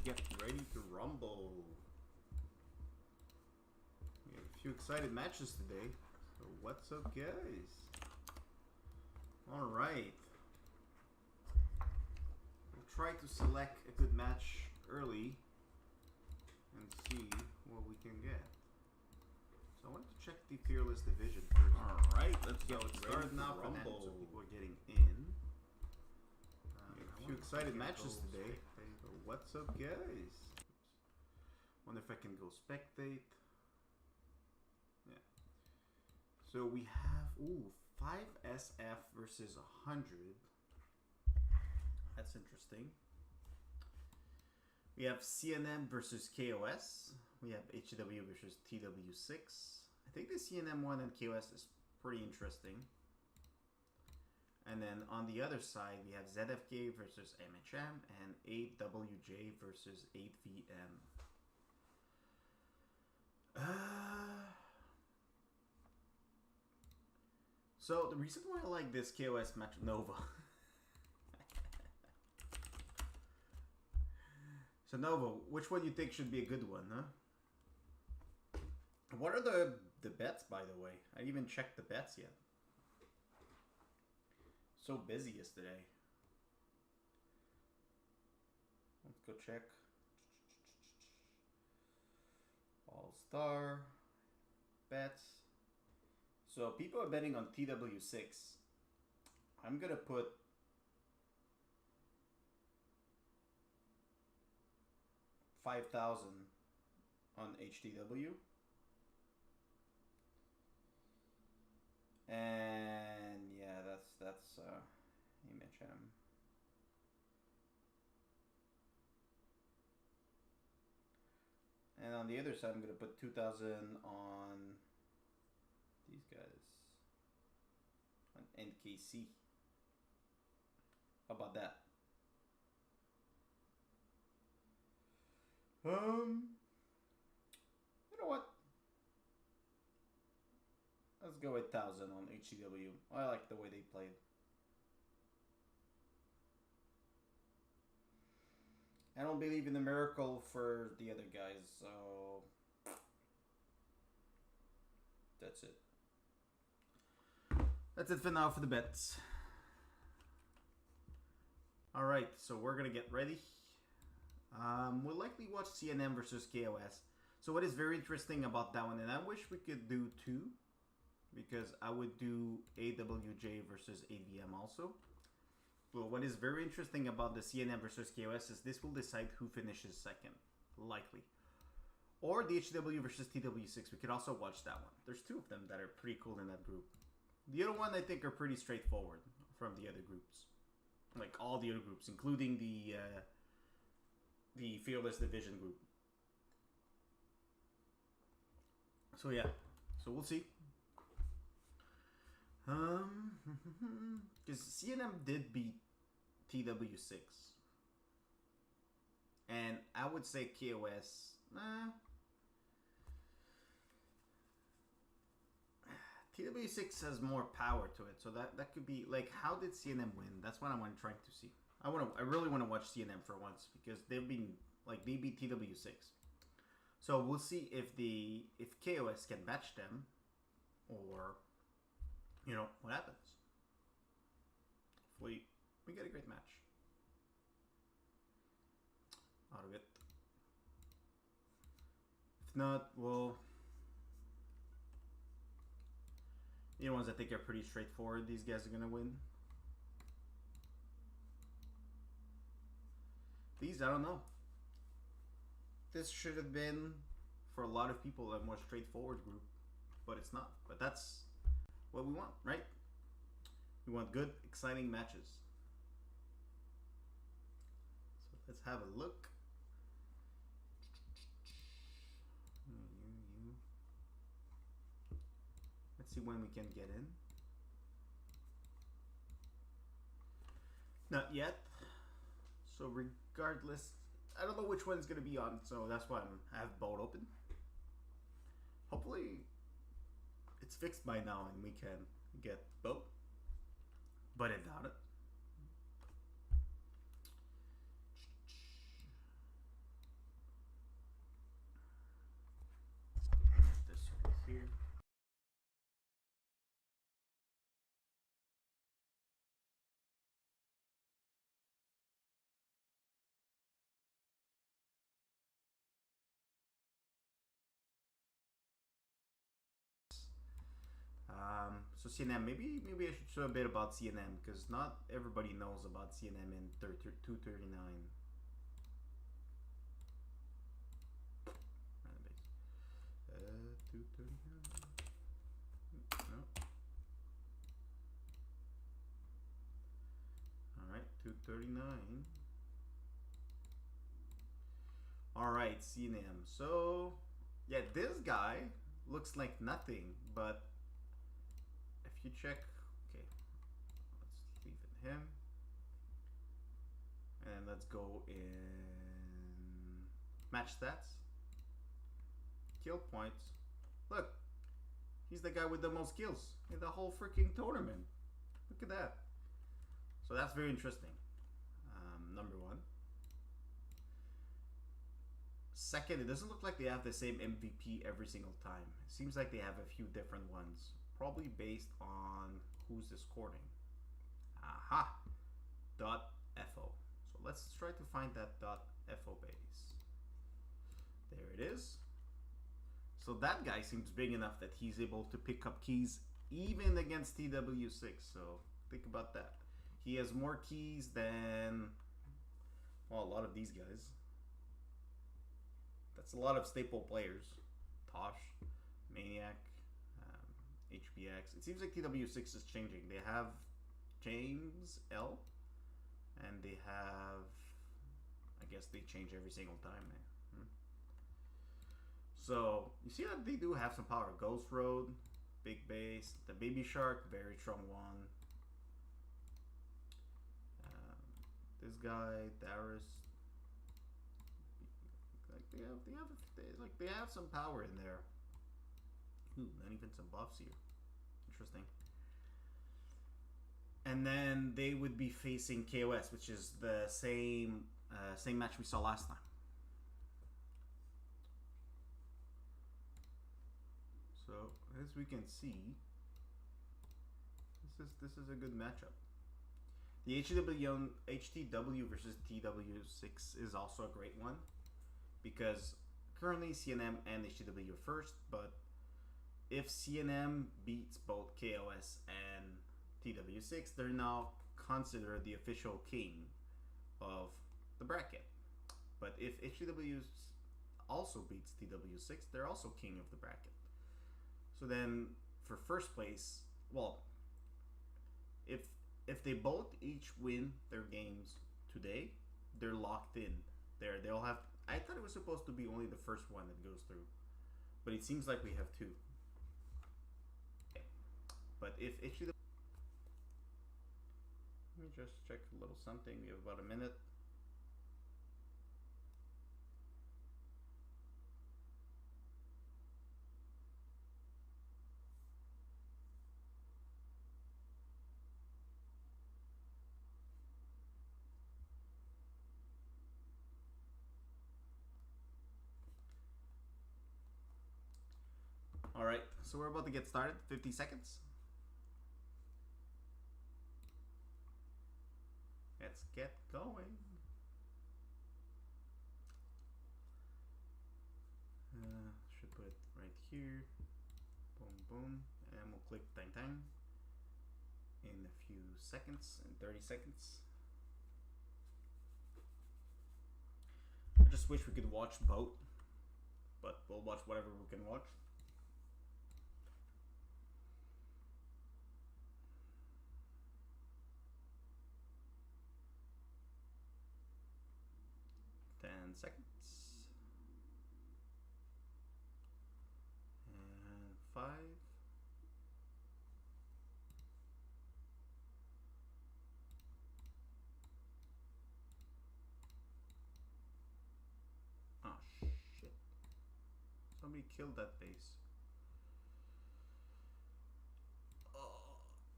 get ready to rumble. We have a few excited matches today. So what's up, guys? Alright. We'll try to select a good match early and see what we can get. So I wanted to check the Fearless Division first. Alright, let's get It started started now. now for Rumble. so people are getting in. A few excited matches today. So what's up, guys? Wonder if I can go spectate. Yeah. So we have 5 SF versus 100. That's interesting. We have CNM versus KOS. We have HW versus TW6. I think the CNM one and KOS is pretty interesting. And then on the other side, we have ZFK versus MHM and 8WJ versus 8VM. So the reason why I like this KOS match, Nova. So Nova, which one you think should be a good one, huh? What are the bets, by the way? I didn't even checked the bets yet. So busy yesterday. Let's go check. All-Star bets. So people are betting on TW6. I'm gonna put $5,000 on HTW. And yeah, that's MHM. And on the other side, I'm gonna put 2,000 on these guys, on NKC. How about that? You know what? Let's go with 1,000 on HCW. I like the way they played. I don't believe in the miracle for the other guys, so that's it. That's it for now for the bets. Alright, so we're gonna get ready. We'll likely watch CNM versus KOS. So what is very interesting about that one, and I wish we could do two, because I would do AWJ versus AVM also. Well, what is very interesting about the CNM versus KOS is this will decide who finishes second, likely. Or the HW versus TW6, we could also watch that one. There's two of them that are pretty cool in that group. The other one I think are pretty straightforward from the other groups. Like all the other groups, including the Fearless Division group. So yeah, so we'll see. Because CNM did beat TW6. And I would say KOS, TW6 has more power to it, so that could be like, how did CNM win? That's what I'm trying to see. I really want to watch CNM for once, because they've been like, they beat TW6. So we'll see if KOS can match them, or you know what happens. Hopefully we get a great match out of it. If not, well, the ones I think are pretty straightforward. These guys are gonna win. These, I don't know. This should have been, for a lot of people, a more straightforward group, but it's not. But that's what we want, right? We want good, exciting matches. So let's have a look. Let's see when we can get in. Not yet. So regardless, I don't know which one's going to be on, so that's why I have both open. Hopefully it's fixed by now and we can get both, but I doubt it. So CNM, maybe I should show a bit about CNM because not everybody knows about CNM in 239. Random base. 239. No. All right, 239. All right, CNM. So yeah, this guy looks like nothing, but if you check, okay, let's leave it him, and let's go in match stats, kill points. Look, he's the guy with the most kills in the whole freaking tournament. Look at that. So that's very interesting. Number one. Second, it doesn't look like they have the same MVP every single time. It seems like they have a few different ones, probably based on who's discording. Aha! .fo. So let's try to find that .fo base. There it is. So that guy seems big enough that he's able to pick up keys even against TW6. So think about that. He has more keys than, well, a lot of these guys. That's a lot of staple players. Tosh, Maniac, HBX. It seems like TW6 is changing. They have James L, and they have, I guess they change every single time. So you see that they do have some power. Ghost Road, big base. The Baby Shark, very strong one. This guy, Darius. Like they have some power in there. Ooh, and even some buffs here. Interesting. And then they would be facing KOS, which is the same match we saw last time. So as we can see, this is a good matchup. The HTW versus TW6 is also a great one, because currently CNM and HTW are first, but if CNM beats both KOS and TW6, they're now considered the official king of the bracket. But if HTW also beats TW6, they're also king of the bracket. So then for first place, well, if they both each win their games today, they're locked in. They'll have. I thought it was supposed to be only the first one that goes through, but it seems like we have two. Okay. But if HTW, let me just check a little something. We have about a minute. All right, so we're about to get started. 50 seconds. Let's get going. Should put it right here. Boom, boom. And we'll click tang tang in a few seconds, in 30 seconds. I just wish we could watch both, but we'll watch whatever we can watch. Seconds. And 5. Oh shit. Somebody killed that base. Oh,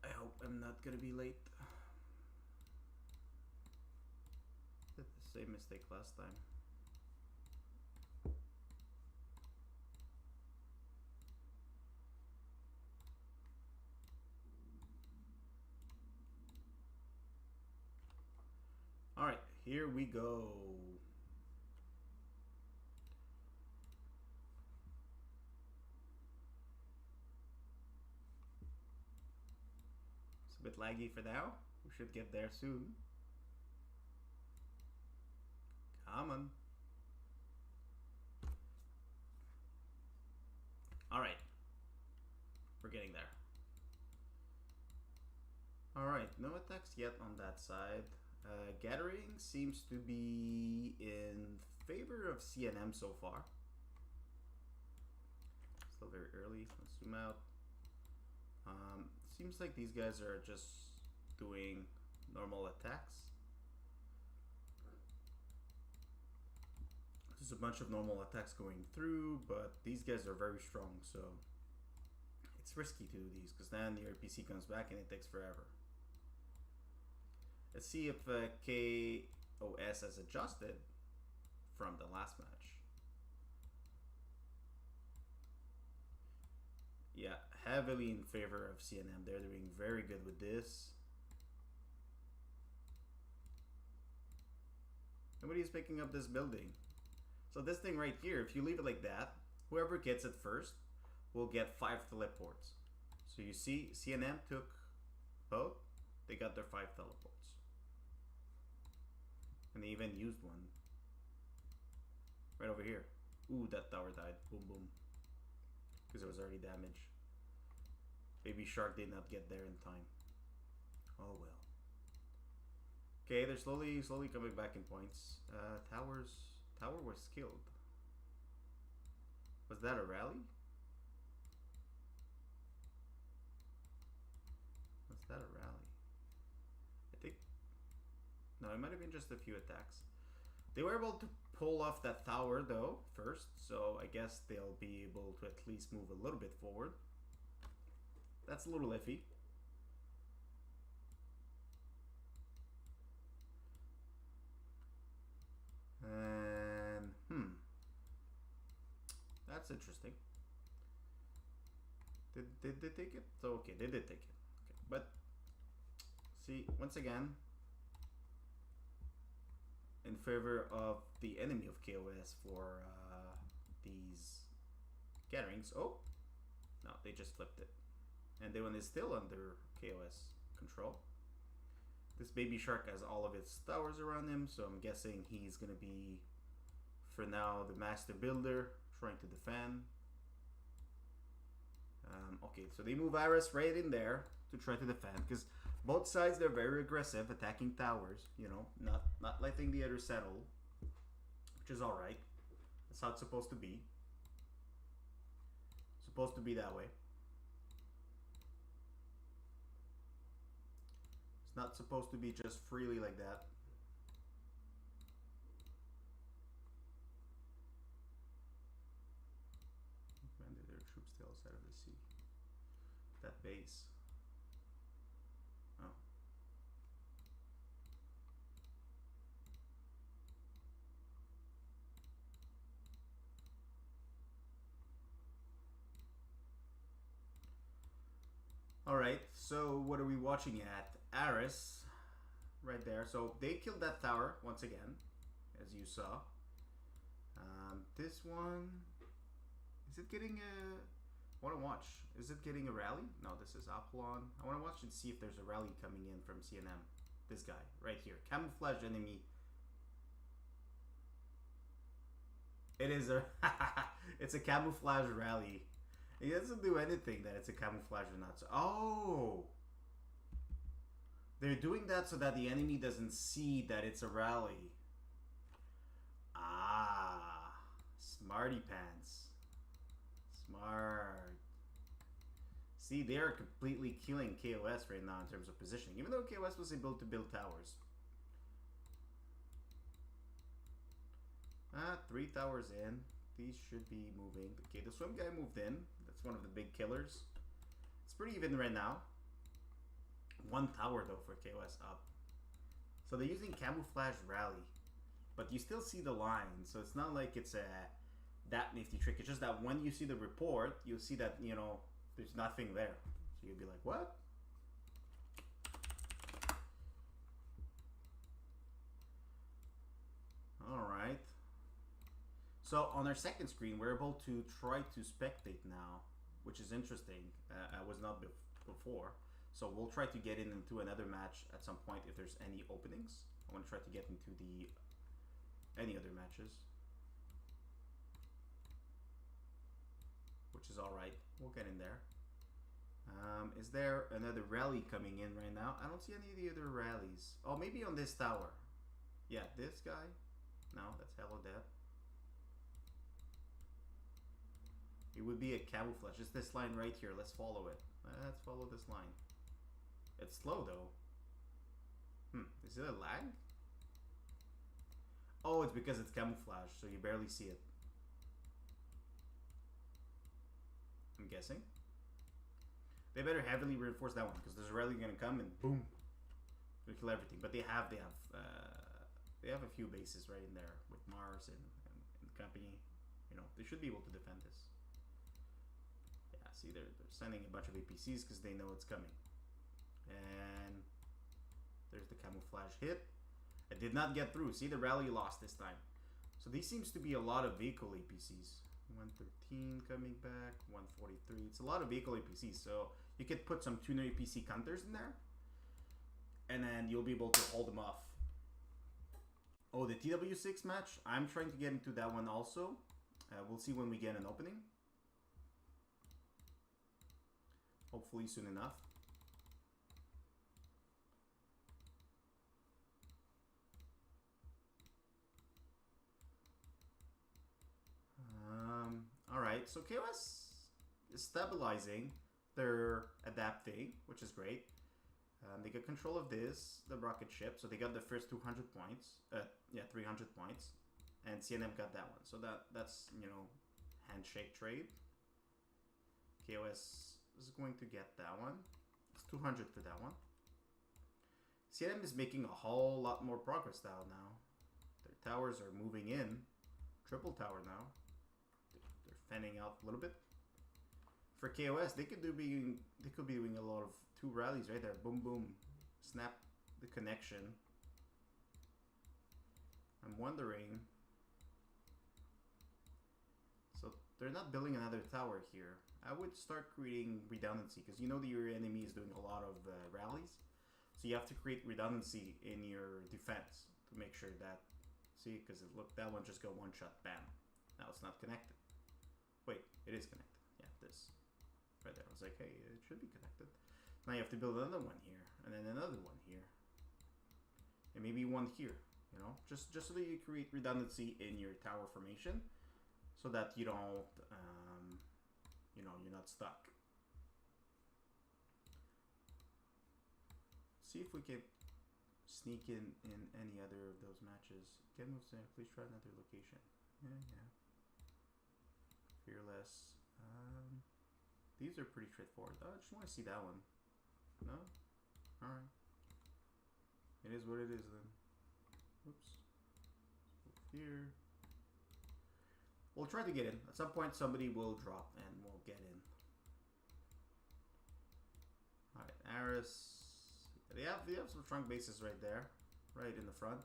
I hope I'm not gonna be late. Did the same mistake last time. All right, here we go. bit laggy for now. We should get there soon. Come on. Alright. We're getting there. Alright, no attacks yet on that side. Gathering seems to be in favor of CNM so far. Still very early. Let's zoom out. Seems like these guys are just doing normal attacks. There's a bunch of normal attacks going through, but these guys are very strong, so it's risky to do these because then your PC comes back and it takes forever. Let's see if KOS has adjusted from the last match. Yeah, heavily in favor of CNM. They're doing very good with this. Nobody's picking up this building. So this thing right here, if you leave it like that, whoever gets it first will get 5 teleports. So you see, CNM took both. They got their 5 teleports. And they even used one. Right over here. Ooh, that tower died. Boom, boom. Because it was already damaged. Baby Shark did not get there in time. Oh well. Okay, they're slowly coming back in points. Tower was killed. Was that a rally? Was that a rally? I think... No, it might have been just a few attacks. They were able to pull off that tower though first, so I guess they'll be able to at least move a little bit forward. That's a little iffy. And that's interesting. Did they take it? So okay, they did take it. Okay, but see, once again, in favor of the enemy of KOS for these gatherings. Oh, no, they just flipped it. And the one is still under KOS control. This Baby Shark has all of its towers around him, so I'm guessing he's going to be, for now, the master builder, trying to defend. Okay, so they move Iris right in there to try to defend, because both sides, they're very aggressive, attacking towers, you know, not letting the other settle, which is alright. That's how it's supposed to be. It's supposed to be that way. It's not supposed to be just freely like that. When did their troops stay outside of the sea? That base. Oh. Alright, so what are we watching at? Aris, right there. So they killed that tower once again, as you saw. This one, is it getting a... I want to watch. Is it getting a rally? No, this is Apollon. I want to watch and see if there's a rally coming in from CNM. This guy, right here. Camouflage enemy. It is a... it's a camouflage rally. It doesn't do anything that it's a camouflage or not. So, oh! They're doing that so that the enemy doesn't see that it's a rally. Ah, smarty pants. Smart. See, they're completely killing KOS right now in terms of positioning, even though KOS was able to build towers. 3 towers in. These should be moving. Okay, the swim guy moved in. That's one of the big killers. It's pretty even right now. 1 tower though for KOS up. So they're using camouflage rally, but you still see the line. So it's not like it's a that nifty trick. It's just that when you see the report, you'll see that, you know, there's nothing there. So you'll be like, what? All right. So on our second screen, we're able to try to spectate now, which is interesting. I was not before. So we'll try to get into another match at some point if there's any openings. I want to try to get into the any other matches, which is all right. We'll get in there. Is there another rally coming in right now? I don't see any of the other rallies. Oh, maybe on this tower. Yeah, this guy. No, that's Hello Dead. It would be a camouflage. It's this line right here. Let's follow it. Let's follow this line. It's slow though. Is it a lag? Oh, it's because it's camouflage, so you barely see it. I'm guessing. They better heavily reinforce that one because there's a rally gonna come and boom, gonna kill everything. But they have a few bases right in there with Mars and company. You know, they should be able to defend this. Yeah, see, they're sending a bunch of APCs because they know it's coming. And there's the camouflage hit. It did not get through. See, the rally lost this time. So these seems to be a lot of vehicle APCs. 113 coming back, 143. It's a lot of vehicle APCs, so you could put some tuner APC counters in there, and then you'll be able to hold them off. Oh, the TW6 match, I'm trying to get into that one also. We'll see when we get an opening. Hopefully soon enough. Alright, so KOS is stabilizing. They're adapting, which is great. They got control of this, the rocket ship, so they got the first 200 points. 300 points. And CNM got that one. So that's, you know, handshake trade. KOS is going to get that one. It's 200 for that one. CNM is making a whole lot more progress now. Their towers are moving in. Triple tower now. They're fanning out a little bit. For KOS, they could be doing a lot of 2 rallies right there. Boom, boom. Snap the connection. I'm wondering. So they're not building another tower here. I would start creating redundancy because you know that your enemy is doing a lot of rallies. So you have to create redundancy in your defense to make sure that. See, because look, that one just got one shot. Bam. Now it's not connected. Wait, it is connected. Yeah, this. Right there. I was like, hey, it should be connected. Now you have to build another one here, and then another one here, and maybe one here. You know, just so that you create redundancy in your tower formation, so that you don't, you know, you're not stuck. See if we can sneak in any other of those matches. Get moves there. Please try another location. Yeah. Fearless. These are pretty straightforward. I just want to see that one. No? Alright. It is what it is then. Oops. Here. We'll try to get in. At some point somebody will drop and we'll get in. Alright, Aris. They have some strong bases right there. Right in the front.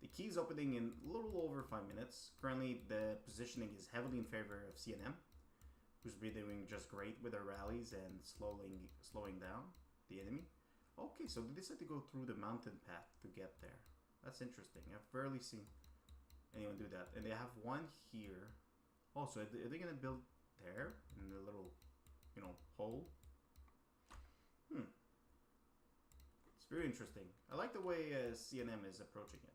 The key's opening in a little over 5 minutes. Currently the positioning is heavily in favor of CNM, who's been doing just great with their rallies and slowing down the enemy. Okay, so they decided to go through the mountain path to get there. That's interesting. I've rarely seen anyone do that. And they have one here. Oh, so are they going to build there in the little, you know, hole? It's very interesting. I like the way CNM is approaching it.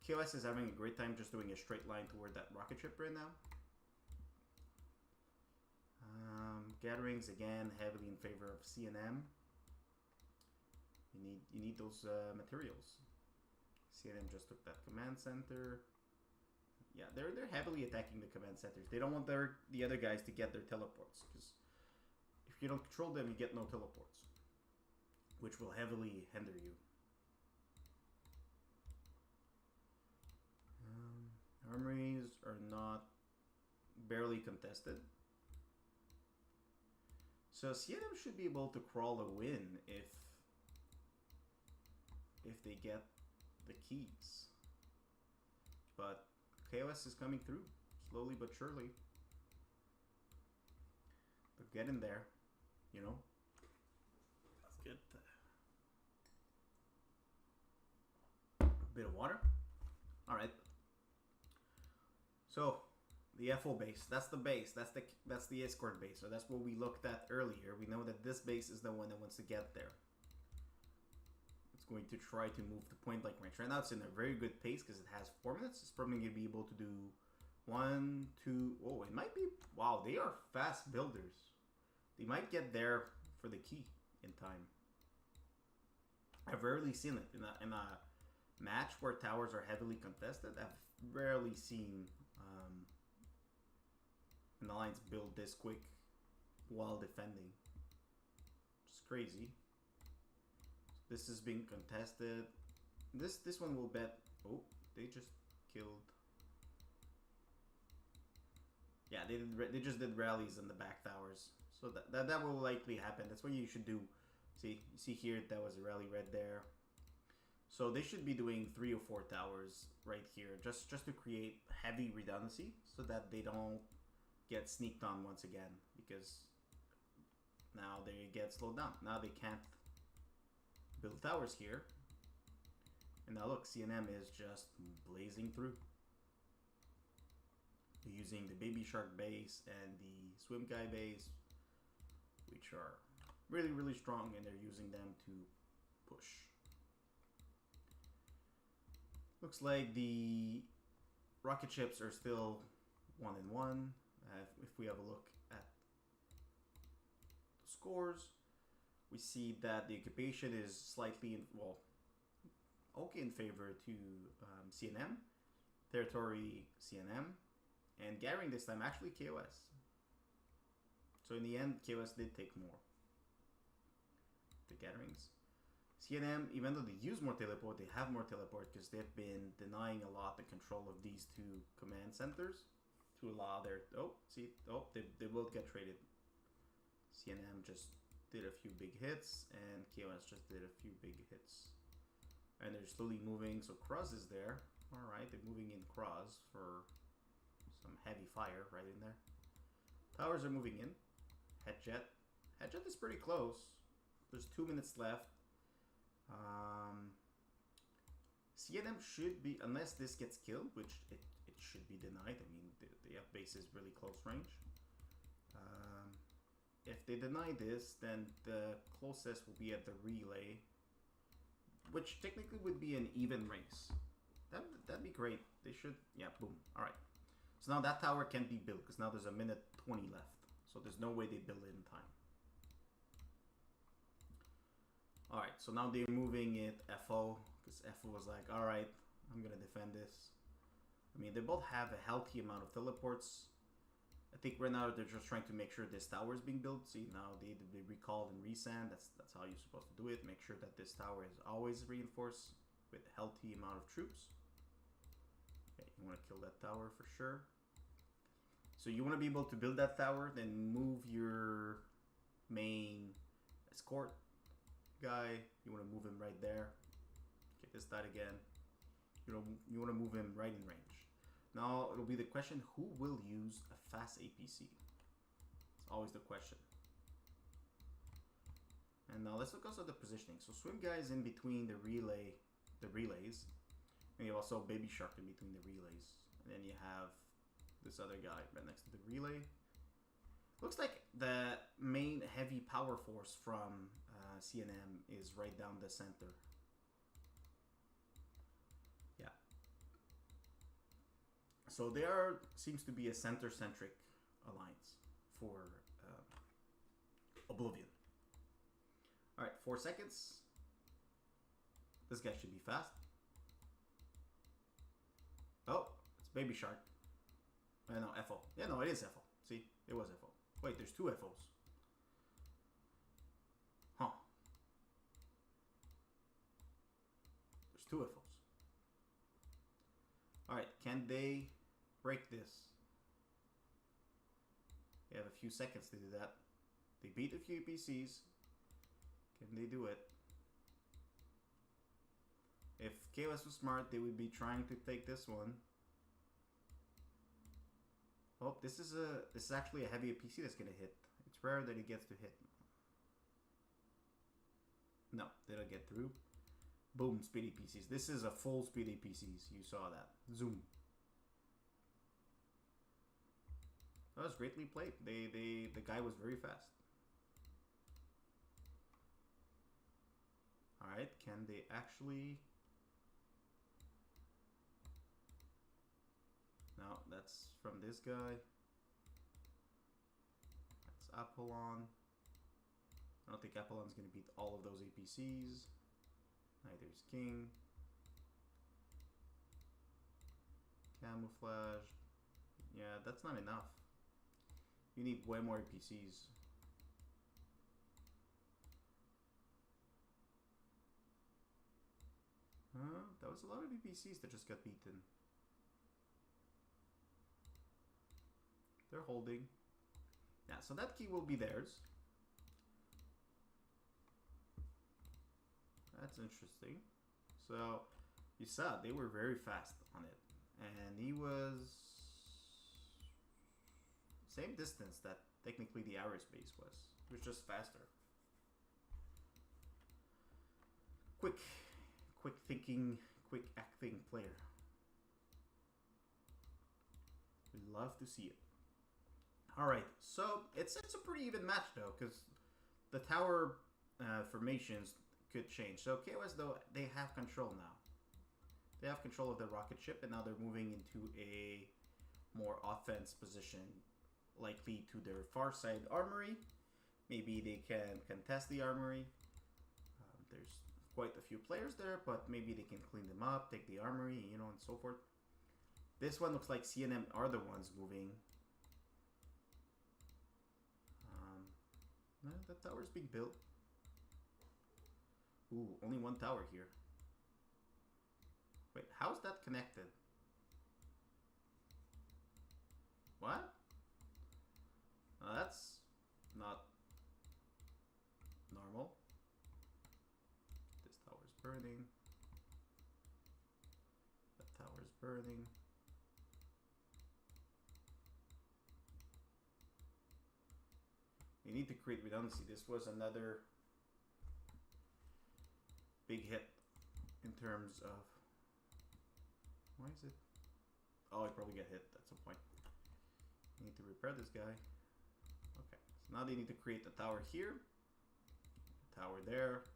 KOS is having a great time just doing a straight line toward that rocket ship right now. Gatherings again heavily in favor of CNM. You need those materials. CNM just took that command center. Yeah, they're heavily attacking the command centers. They don't want the other guys to get their teleports, because if you don't control them, you get no teleports, which will heavily hinder you. Armories are not barely contested. So CNM should be able to crawl a win if they get the keys. But KOS is coming through, slowly but surely. They're getting there, you know. get a bit of water. All right. So the FO base, that's the base. That's the escort base. So that's what we looked at earlier. We know that this base is the one that wants to get there. It's going to try to move to point blank range. Right now it's in a very good pace because it has 4 minutes. It's probably going to be able to do 1, 2. Oh, it might be. Wow, they are fast builders. They might get there for the key in time. I've rarely seen it in a match where towers are heavily contested. I've rarely seen an alliance build this quick while defending. It's crazy. This is being contested. This one will bet. Oh, they just killed. Yeah, they just did rallies in the back towers. So that will likely happen. That's what you should do. See, you see here, that was a rally red there. So they should be doing 3 or 4 towers right here, just to create heavy redundancy, so that they don't get sneaked on once again, because now they get slowed down. Now they can't build towers here. And now look, CNM is just blazing through. They're using the Baby Shark base and the Swim Guy base, which are really, really strong, and they're using them to push. Looks like the rocket ships are still 1-1. If we have a look at the scores, we see that the occupation is slightly, okay in favor to CNM, territory CNM, and Gathering this time actually KOS. So in the end, KOS did take more. The Gatherings. CNM, even though they use more teleport, they have more teleport because they've been denying a lot the control of these 2 command centers to allow their... they will get traded. CNM just did a few big hits, and KOS just did a few big hits. And they're slowly moving, so Cross is there. Alright, they're moving in Cross for some heavy fire right in there. Towers are moving in. Headjet. Headjet is pretty close. There's 2 minutes left. CNM should be, unless this gets killed, which it should be denied. I mean, the F base is really close range. If they deny this, then the closest will be at the relay, which technically would be an even race. That'd be great. They should, yeah, boom. All right. So now that tower can't be built because now there's a minute 20 left. So there's no way they build it in time. Alright, so now they're moving it FO, because FO was like, alright, I'm going to defend this. I mean, they both have a healthy amount of teleports. I think right now they're just trying to make sure this tower is being built. See, now they recalled and resand. That's how you're supposed to do it. Make sure that this tower is always reinforced with a healthy amount of troops. Okay, you want to kill that tower for sure. So you want to be able to build that tower, then move your main escort guy. You want to move him right there. Okay, this died again. You want to move him right in range. Now it'll be the question: who will use a fast APC? It's always the question. And now let's look also at the positioning. So Swim Guy is in between the relays, and you have also Baby Shark in between the relays. And then you have this other guy right next to the relay. Looks like the main heavy power force from CNM is right down the center. Yeah. So there seems to be a center-centric alliance for Oblivion. Alright, 4 seconds. This guy should be fast. Oh, it's Baby Shark. No, FO. Yeah, no, it is FO. See, it was FO. Wait, there's 2 FOs. Huh. There's 2 FOs. Alright, can they break this? They have a few seconds to do that. They beat a few PCs. Can they do it? If KOS was smart, they would be trying to take this one. Oh, this is actually a heavy PC that's gonna hit. It's rare that it gets to hit. No, they don't get through. Boom, speed APCs. This is a full speed APCs. You saw that. Zoom. That was greatly played. The guy was very fast. Alright, can they actually... No, that's from this guy. That's Apollon. I don't think Apollon's going to beat all of those APCs. Neither is King. Camouflage. Yeah, that's not enough. You need way more APCs. That was a lot of APCs that just got beaten. They're holding. Yeah, so that key will be theirs. That's interesting. So, you saw they were very fast on it. And he was... same distance that technically the aerospace was. It was just faster. Quick thinking, quick acting player. We love to see it. Alright, so it's a pretty even match though, because the tower formations could change. So KOS though, they have control now. They have control of the rocket ship, and now they're moving into a more offense position, likely to their far side armory. Maybe they can contest the armory. There's quite a few players there, but maybe they can clean them up, take the armory, you know, and so forth. This one looks like CNM are the ones moving. No, that tower's being built. Ooh, only one tower here. Wait, how's that connected? What? That's not normal. This tower's burning. That tower's burning. You need to create redundancy. This was another big hit in terms of... Why is it? Oh, I probably get hit at some point. You need to repair this guy. Okay, so now they need to create a tower here, tower there,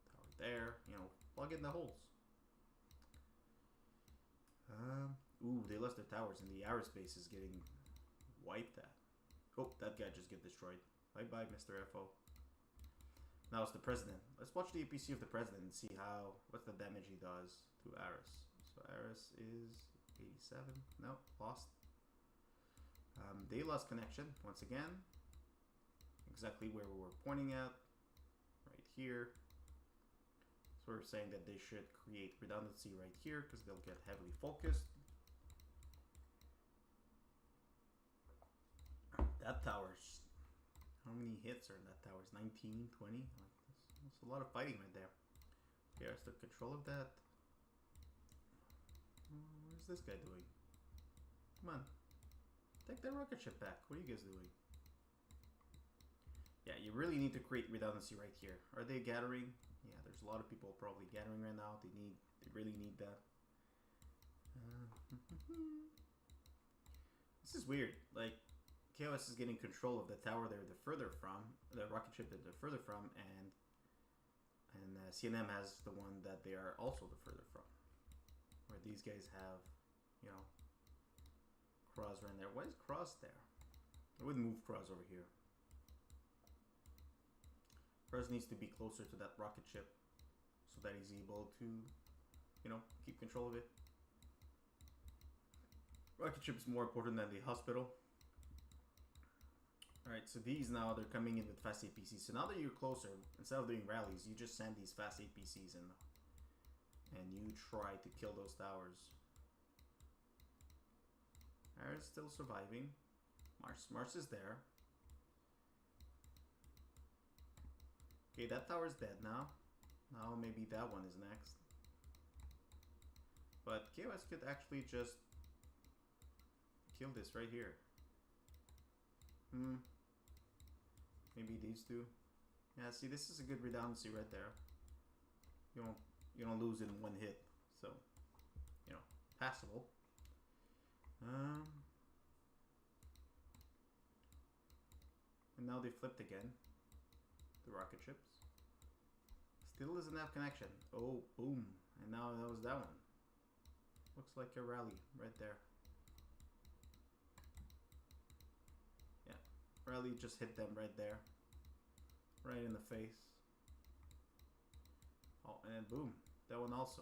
tower there. You know, plug in the holes. Ooh, they lost their towers, and the aerospace is getting wiped at. Oh, that guy just get destroyed. Bye-bye, Mr. FO. Now it's the president. Let's watch the APC of the president and see what the damage he does to Aris. So Aris is 87. No, lost. They lost connection once again. Exactly where we were pointing at. Right here. So we're saying that they should create redundancy right here because they'll get heavily focused. That tower's... How many hits are in that tower? 19, 20? That's a lot of fighting right there. Okay, I took control of that. Where's this guy doing? Come on. Take that rocket ship back. What are you guys doing? Yeah, you really need to create redundancy right here. Are they gathering? Yeah, there's a lot of people probably gathering right now. They really need that. This is weird. Like, KOS is getting control of the tower they're further from, the rocket ship that they're further from, and CNM has the one that they are also the further from. Where these guys have, you know, Cross right there. Why is Cross there? I would move Cross over here. Cross needs to be closer to that rocket ship so that he's able to, you know, keep control of it. Rocket ship is more important than the hospital. Alright, so these now, they're coming in with fast APCs. So now that you're closer, instead of doing rallies, you just send these fast APCs in. And you try to kill those towers. Ares still surviving. Mars is there. Okay, that tower's dead now. Now maybe that one is next. But KOS could actually just kill this right here. Maybe these two. Yeah, see, this is a good redundancy right there. You don't lose in one hit, so you know, passable. And now they flipped again. The rocket ships. Still doesn't have connection. Oh, boom. And now that was that one. Looks like a rally right there. Yeah. Rally just hit them right there. Right in the face. Oh, and then boom. That one also.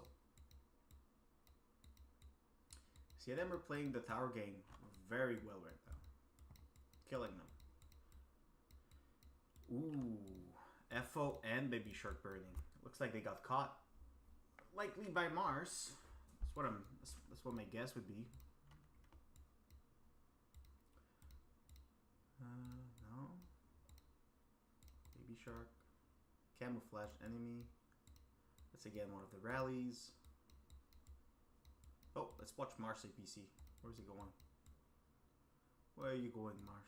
See, them are playing the tower game very well right now. Killing them. Ooh. FO and Baby Shark burning. Looks like they got caught. Likely by Mars. That's what my guess would be. No. Baby Shark. Camouflaged enemy. That's again one of the rallies. Oh, let's watch Mars APC. Where's he going? Where are you going, Mars?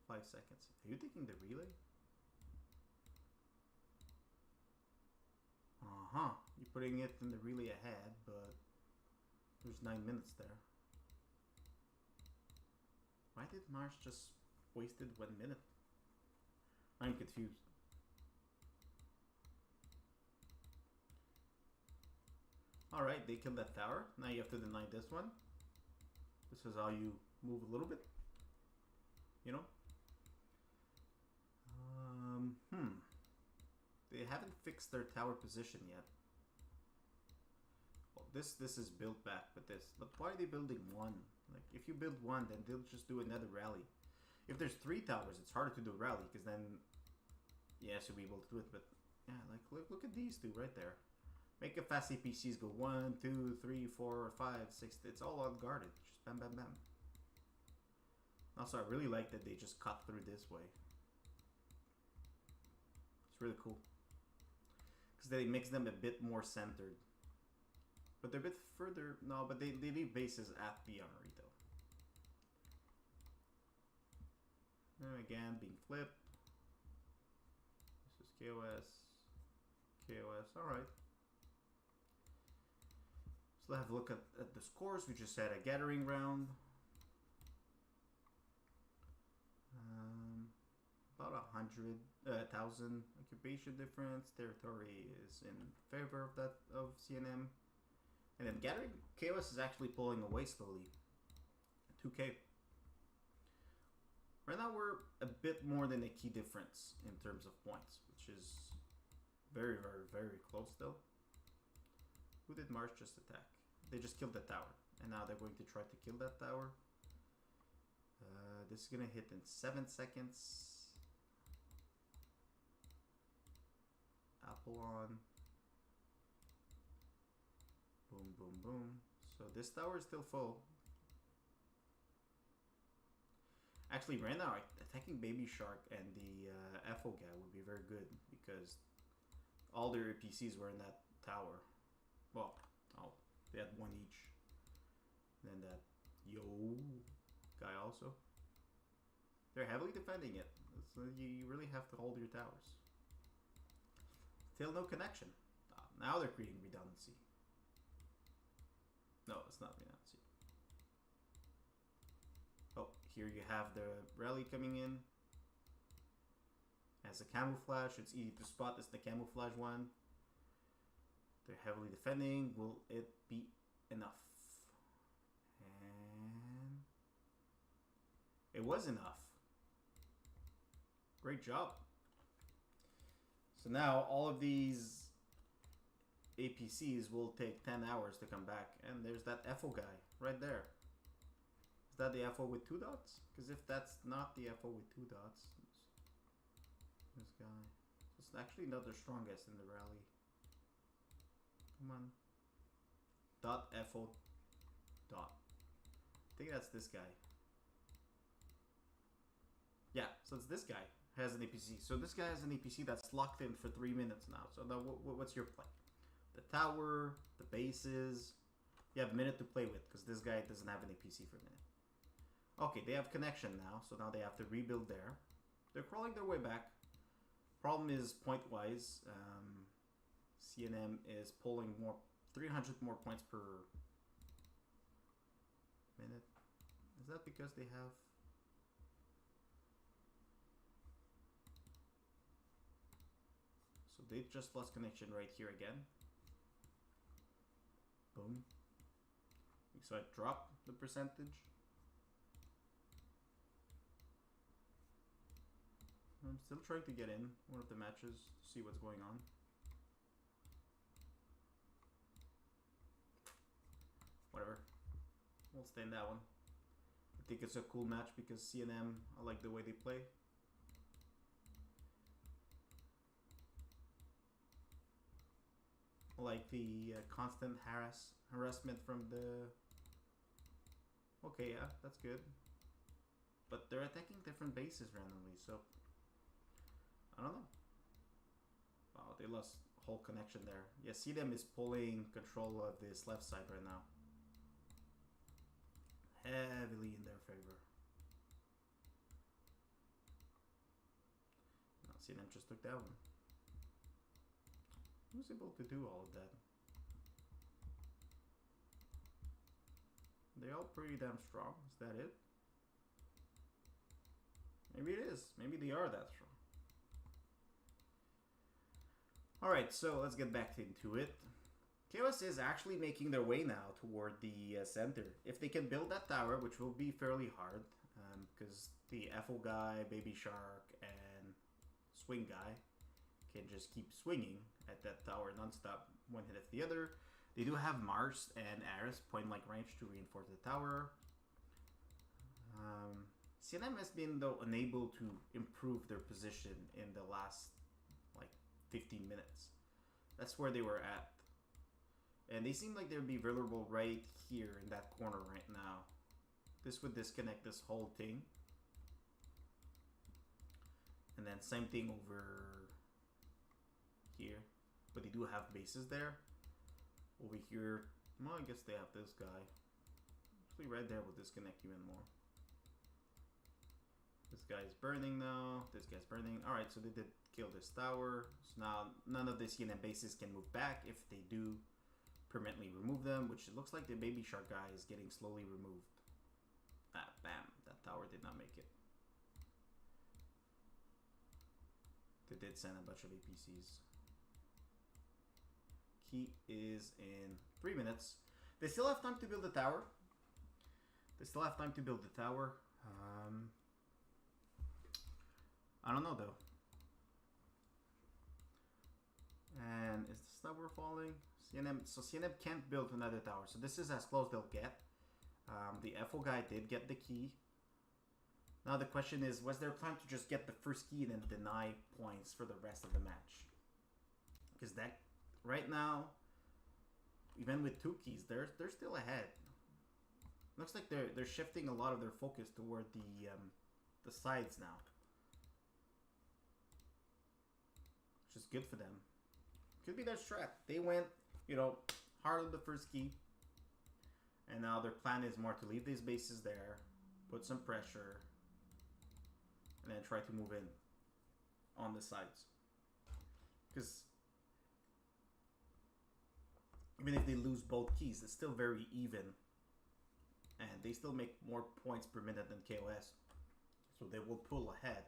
5 seconds. Are you taking the relay? Uh-huh. You're putting it in the relay ahead, but there's 9 minutes there. Why did Mars just wasted 1 minute? I'm confused. Alright, they killed that tower. Now you have to deny this one. This is how you move a little bit. You know? They haven't fixed their tower position yet. Well, this is built back, but why are they building one? Like, if you build one, then they'll just do another rally. If there's 3 towers, it's harder to do a rally, because then, yes, you'll be able to do it, but, yeah, like, look at these two right there. Make a fast APCs go 1, 2, 3, 4, 5, 6, it's all unguarded. Just bam, bam, bam. Also, I really like that they just cut through this way. It's really cool. Because they makes them a bit more centered. But they're a bit further, no, but they leave bases at the armory though. And again, being flipped. This is KOS. KOS, alright. So let's have a look at the scores. We just had a gathering round. About 100,000 occupation difference. Territory is in favor of that of CNM. And then gathering KOS is actually pulling away slowly. 2K. Right now we're a bit more than a key difference in terms of points, which is very, very, very close still. Who did Mars just attack? They just killed the tower. And now they're going to try to kill that tower. This is going to hit in 7 seconds. Apple on. Boom, boom, boom. So this tower is still full. Actually, right now, attacking Baby Shark and the FO guy would be very good because all their APCs were in that tower. Well, oh, they had 1 each. And then that Yo guy also. They're heavily defending it. So you really have to hold your towers. Still no connection. Now they're creating redundancy. No, it's not redundancy. Oh, here you have the rally coming in. As a camouflage, it's easy to spot. It's the camouflage one. They're heavily defending. Will it be enough? And it was enough. Great job. So now all of these APCs will take 10 hours to come back. And there's that FO guy right there. Is that the FO with 2 dots? Because if that's not the FO with 2 dots, this guy. It's actually not the strongest in the rally. Come on. Dot FO dot. I think that's this guy. Yeah, so it's this guy has an APC. So this guy has an APC that's locked in for 3 minutes now. So now what's your play? The tower, the bases. You have a minute to play with because this guy doesn't have an APC for a minute. Okay, they have connection now, so now they have to rebuild there. They're crawling their way back. Problem is point-wise. CNM is pulling more 300 more points per minute. Is that because they have... So they just lost connection right here again. Boom. So I dropped the percentage. I'm still trying to get in one of the matches to see what's going on. Whatever. We'll stay in that one. I think it's a cool match because CNM, I like the way they play. I like the constant harassment from the... Okay, yeah, that's good. But they're attacking different bases randomly, so... I don't know. Wow, they lost whole connection there. Yeah, CNM is pulling control of this left side right now. Heavily in their favor. No, CNM just took that one. Who's able to do all of that? They're all pretty damn strong. Is that it? Maybe it is. Maybe they are that strong. Alright, so let's get back into it. KOS is actually making their way now toward the center. If they can build that tower, which will be fairly hard, because the FO guy, Baby Shark, and Swing guy can just keep swinging at that tower non-stop, one hit after the other. They do have Mars and Ares point-blank range to reinforce the tower. CNM has been, though, unable to improve their position in the last, like, 15 minutes. That's where they were at. And they seem like they'd be vulnerable right here in that corner right now. This would disconnect this whole thing. And then same thing over here. But they do have bases there. Over here, well, I guess they have this guy. Actually, right there will disconnect even more. This guy's burning now. This guy's burning. Alright, so they did kill this tower. So now none of the CNM bases can move back. If they do, permanently remove them, which it looks like the Baby Shark guy is getting slowly removed. Ah, bam. That tower did not make it. They did send a bunch of APCs. Key is in 3 minutes. They still have time to build the tower. They still have time to build the tower. I don't know though. And is this tower falling? CNM, so CNM can't build another tower. So this is as close they'll get. The FO guy did get the key. Now the question is, was their plan to just get the first key and then deny points for the rest of the match? Because that, right now, even with 2 keys, they're still ahead. Looks like they're shifting a lot of their focus toward the sides now, which is good for them. Could be their strat. They went, you know, hard on the first key, and now their plan is more to leave these bases there, put some pressure, and then try to move in on the sides. Because even if they lose both keys, it's still very even, and they still make more points per minute than KOS, so they will pull ahead.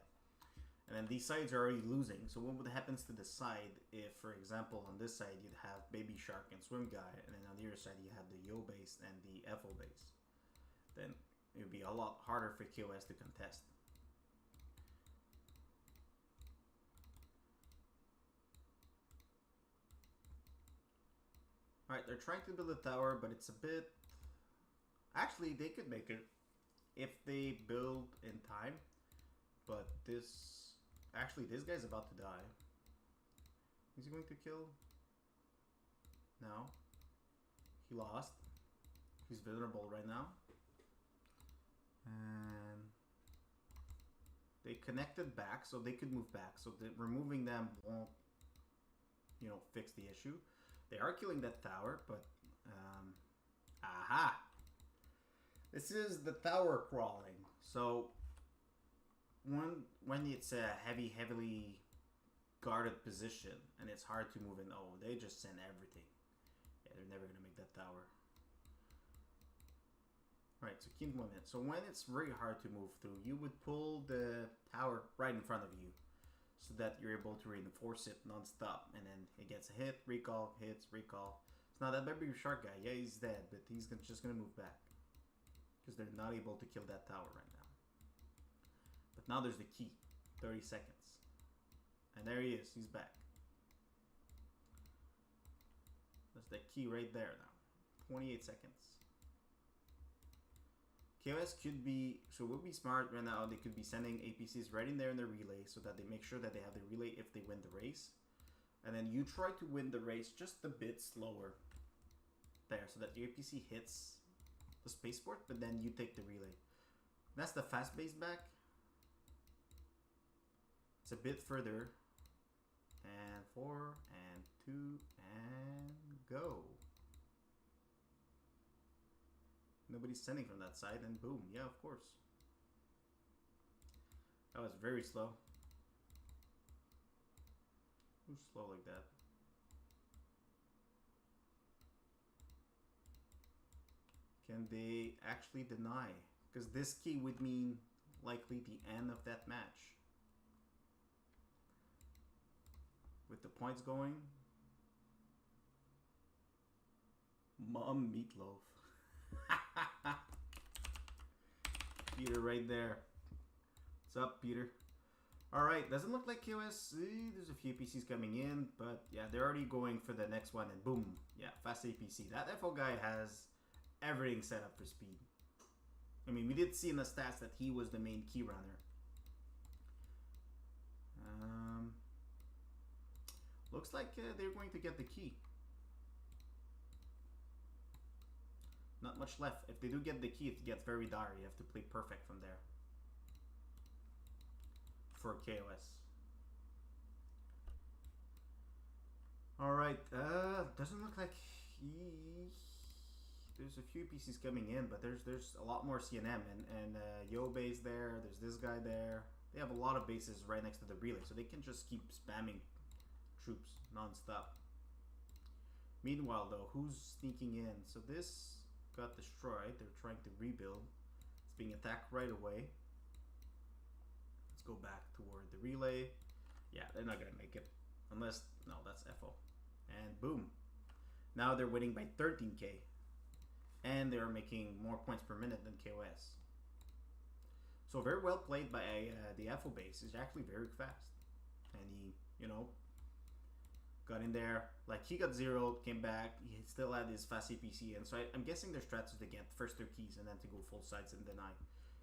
And then these sides are already losing. So what happens to the side if, for example, on this side you'd have Baby Shark and Swim Guy, and then on the other side you have the Yo base and the FO base? Then it would be a lot harder for KOS to contest. Alright, they're trying to build a tower, but it's a bit... Actually, they could make it if they build in time. But this... Actually, this guy's about to die. Is he going to kill? No. He lost. He's vulnerable right now. And... they connected back, so they could move back. So removing them won't, you know, fix the issue. They are killing that tower, but... aha! This is the tower crawling. So... when it's a heavily guarded position, and it's hard to move in. Oh, they just send everything. Yeah, they're never gonna make that tower. Right, so keep moving it. So when it's very hard to move through, you would pull the tower right in front of you, so that you're able to reinforce it non-stop, and then it gets a hit, recall, hits, recall. It's not that baby shark guy. Yeah, he's dead, but he's just gonna move back because they're not able to kill that tower right now. But now there's the key, 30 seconds, and there he is. He's back. There's the key right there now. 28 seconds. KOS could be, so it would be smart right now, they could be sending APCs right in there in the relay so that they make sure that they have the relay if they win the race. And then you try to win the race just a bit slower there so that the APC hits the spaceport, but then you take the relay. That's the fast base back. It's a bit further. And 4, and 2, and go. Nobody's sending from that side, and boom. Yeah, of course. That was very slow. Who's slow like that? Can they actually deny? Because this key would mean likely the end of that match. With the points going. Mom Meatloaf. Peter right there. What's up, Peter? Alright, doesn't look like KOS. There's a few APCs coming in, but yeah, they're already going for the next one, and boom. Yeah, fast APC. That FO guy has everything set up for speed. I mean, we did see in the stats that he was the main key runner. Looks like they're going to get the key. Not much left. If they do get the key, it gets very dire. You have to play perfect from there. For KOS. Alright, doesn't look like there's a few PCs coming in, but there's a lot more CNM, and Yo base there, there's this guy there. They have a lot of bases right next to the relay, so they can just keep spamming troops non-stop. Meanwhile though, who's sneaking in? So this got destroyed. They're trying to rebuild. It's being attacked right away. Let's go back toward the relay. Yeah, they're not gonna make it. Unless, no, that's FO. And boom. Now they're winning by 13k. And they're making more points per minute than KOS. So very well played by the FO base. Is actually very fast. And he, you know, got in there. Like, he got zeroed, came back. He still had his fast APC. And so I'm guessing their strategy to get first their keys and then to go full sides and deny.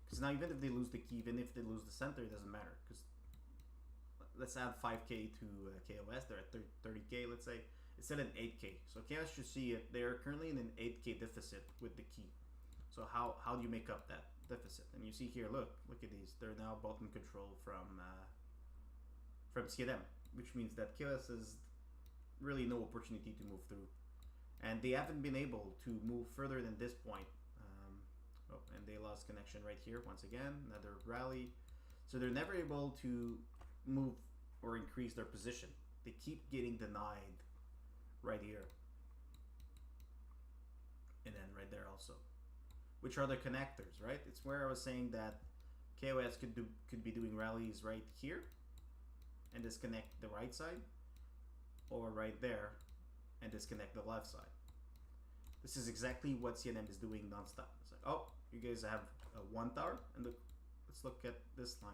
Because now even if they lose the key, even if they lose the center, it doesn't matter. Because let's add 5k to KOS. They're at 30k, let's say. It's still an 8k. So KOS should see it. They're currently in an 8k deficit with the key. So how do you make up that deficit? And you see here, look at these. They're now bottom control from CNM, which means that KOS has really no opportunity to move through. And they haven't been able to move further than this point. Oh, and they lost connection right here once again. Another rally. So they're never able to move or increase their position. They keep getting denied right here. And then right there also. Which are the connectors, right? It's where I was saying that KOS could be doing rallies right here and disconnect the right side, or right there and disconnect the left side. This is exactly what CNM is doing non-stop. It's like, oh, you guys have one tower, and let's look at this line.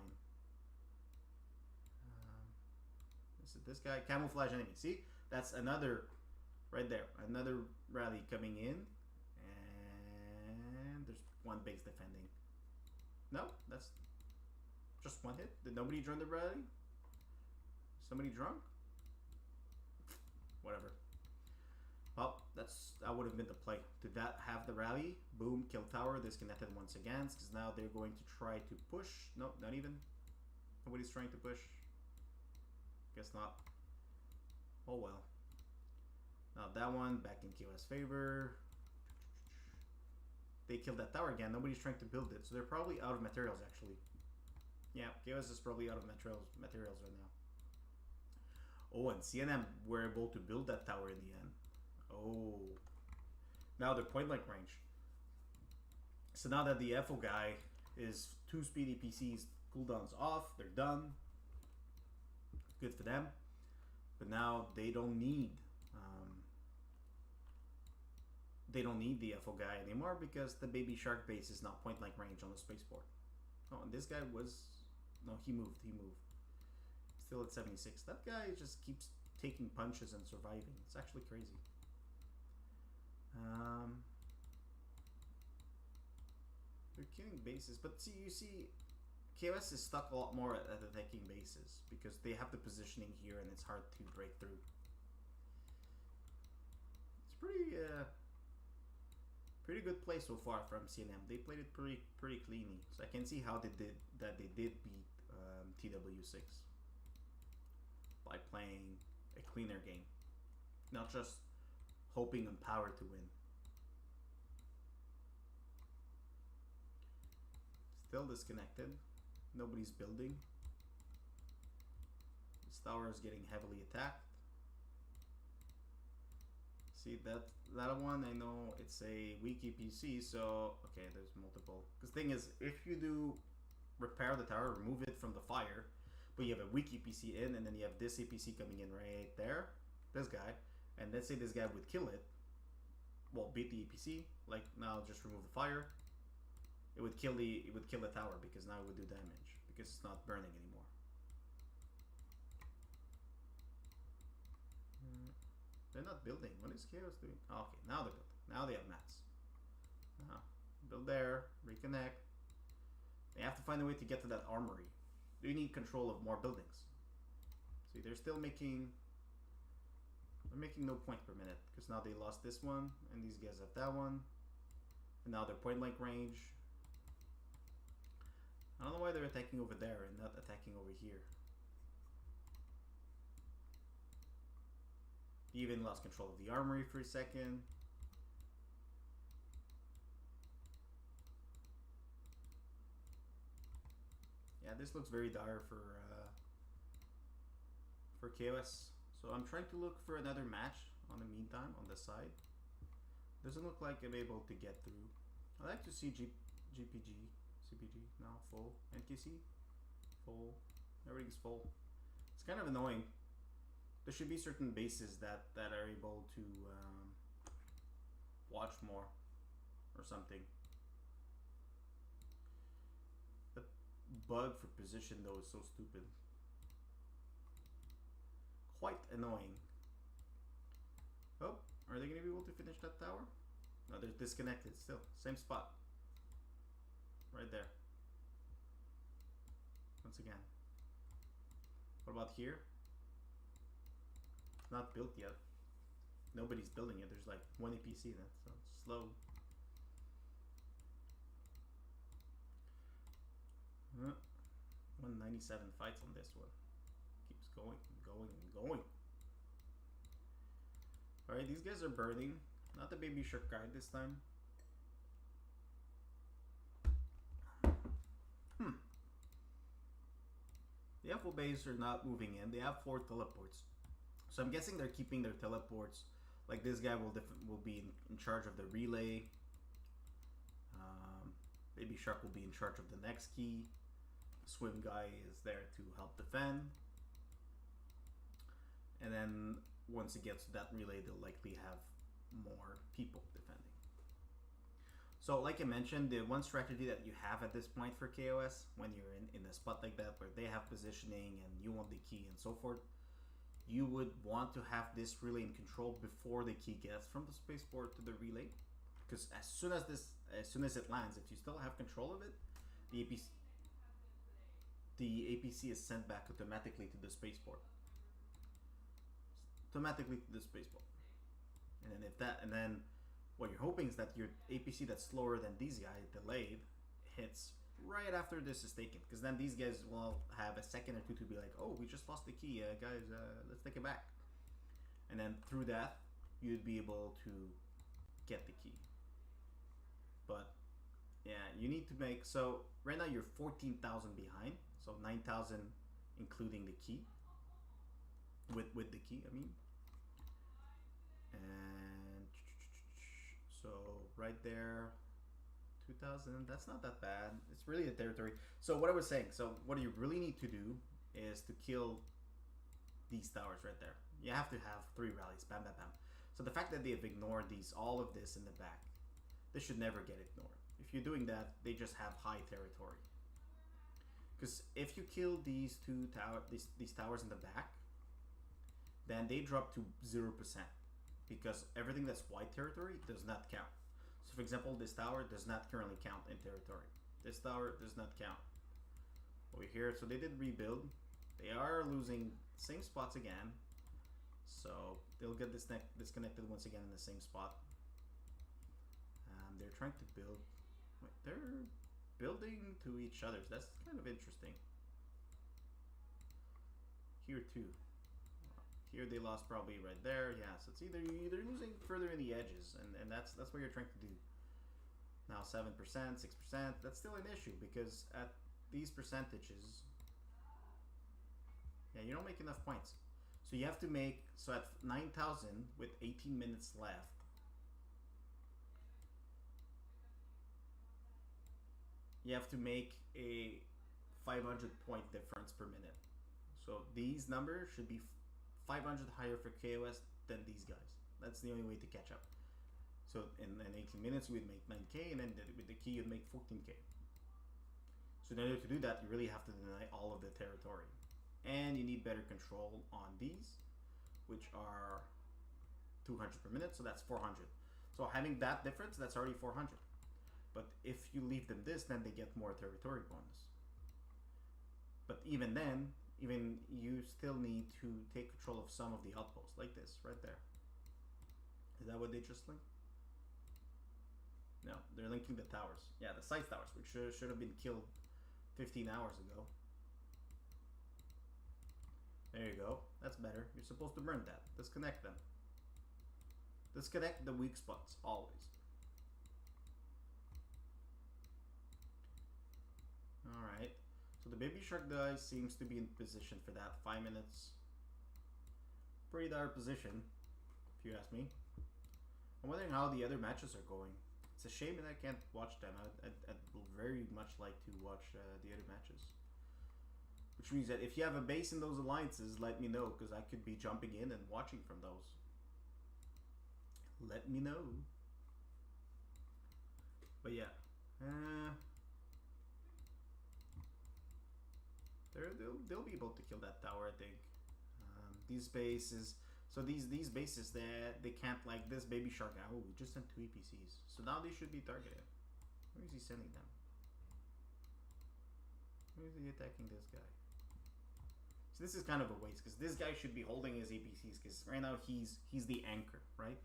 This guy, camouflage enemy. See, that's another right there, another rally coming in, and there's one base defending. No, that's just one hit. Did nobody join the rally? Somebody drunk? Whatever. Well, that would have been the play. Did that have the rally? Boom, kill tower, disconnected once again, because now they're going to try to push. No, not even. Nobody's trying to push. Guess not. Oh well. Now that one back in KOS favor. They killed that tower again. Nobody's trying to build it, so they're probably out of materials actually. Yeah, KOS is probably out of materials right now. Oh, and CNM were able to build that tower in the end. Oh. Now they're point blank range. So now that the FO guy is 2 speedy PCs, cooldowns off, they're done. Good for them. But now they don't need the FO guy anymore because the baby shark base is not point blank range on the spaceport. Oh, and this guy was he moved. Still at 76. That guy just keeps taking punches and surviving. It's actually crazy. They're killing bases, but you see, KOS is stuck a lot more at attacking bases because they have the positioning here and it's hard to break through. It's pretty good play so far from CNM. They played it pretty cleanly, so I can see how they did beat TW6 by playing a cleaner game, not just hoping on power to win. Still disconnected. Nobody's building. This tower is getting heavily attacked. See that one? I know it's a weak EPC, so okay, there's multiple. Because the thing is, if you do repair the tower, remove it from the fire, but you have a weak EPC in, and then you have this EPC coming in right there, this guy, and let's say this guy would kill it, well, beat the EPC, like now just remove the fire, it would kill the tower because now it would do damage because it's not burning anymore. They're not building. What is Chaos doing? Oh, okay, now they're building. Now they have mats. Build there, reconnect. They have to find a way to get to that armory. They need control of more buildings. See, they're still making... They're making no point per minute because now they lost this one and these guys have that one. And now they're point blank range. I don't know why they're attacking over there and not attacking over here. He even lost control of the armory for a second. Yeah, this looks very dire for KOS. So I'm trying to look for another match on the meantime on the side. Doesn't look like I'm able to get through. I like to see GPG, CPG now full, NKC full, everything's full. It's kind of annoying. There should be certain bases that are able to watch more or something. The bug for position though is so stupid. Quite annoying. Oh, are they going to be able to finish that tower? No, they're disconnected still. Same spot. Right there. Once again. What about here? Not built yet. Nobody's building it. There's like one APC in it, so it's slow. 197 fights on this one. Keeps going and going and going. Alright, these guys are burning. Not the baby shark guy this time. The FO base are not moving in. They have 4 teleports. So I'm guessing they're keeping their teleports. Like this guy will be in charge of the relay. Baby Shark will be in charge of the next key. Swim guy is there to help defend. And then once it gets to that relay, they'll likely have more people defending. So like I mentioned, the one strategy that you have at this point for KOS, when you're in a spot like that where they have positioning and you want the key and so forth, you would want to have this relay in control before the key gets from the spaceport to the relay, because as soon as it lands, if you still have control of it, the APC is sent back automatically to the spaceport. And then what you're hoping is that your APC that's slower than these guys, delayed, hits right after this is taken, because then these guys will have a second or two to be like, oh, we just lost the key, guys, let's take it back. And then through that, you'd be able to get the key. But yeah, you need to make, so right now you're 14,000 behind, so 9,000 including the key. with the key, I mean. And so right there, 2,000. That's not that bad. It's really a territory. So what I was saying. So what you really need to do is to kill these towers right there. You have to have 3 rallies. Bam, bam, bam. So the fact that they have ignored all of this in the back, this should never get ignored. If you're doing that, they just have high territory. Because if you kill these these towers in the back, then they drop to 0%. Because everything that's white territory does not count. So for example, this tower does not currently count in territory. This tower does not count. Over here, so they did rebuild. They are losing same spots again. So they'll get disconnected once again in the same spot. They're trying to build. Wait, they're building to each other. So that's kind of interesting. Here too. Here they lost probably right there. Yeah, so it's either losing further in the edges, and that's what you're trying to do. Now 7%, 6%. That's still an issue because at these percentages, yeah, you don't make enough points. So you have to make, so at 9,000 with 18 minutes left, you have to make a 500 point difference per minute. So these numbers should be 500 higher for KOS than these guys. That's the only way to catch up. So in 18 minutes you would make 9k, and then with the key you'd make 14k. So in order to do that, you really have to deny all of the territory. And you need better control on these, which are 200 per minute, so that's 400. So having that difference, that's already 400. But if you leave them this, then they get more territory bonus. But even then, you still need to take control of some of the outposts, like this, right there. Is that what they just linked? No, they're linking the towers. Yeah, the side towers, which should have been killed 15 hours ago. There you go. That's better. You're supposed to burn that. Disconnect them. Disconnect the weak spots, always. Alright. So the baby shark guy seems to be in position for that. 5 minutes. Pretty dire position, if you ask me. I'm wondering how the other matches are going. It's a shame that I can't watch them. I'd very much like to watch the other matches. Which means that if you have a base in those alliances, let me know, because I could be jumping in and watching from those. Let me know. But yeah. They'll be able to kill that tower, I think. These bases... So these bases, they can't, like this baby shark. Oh, we just sent 2 EPCs. So now they should be targeted. Where is he sending them? Where is he attacking this guy? So this is kind of a waste, because this guy should be holding his EPCs, because right now he's the anchor, right?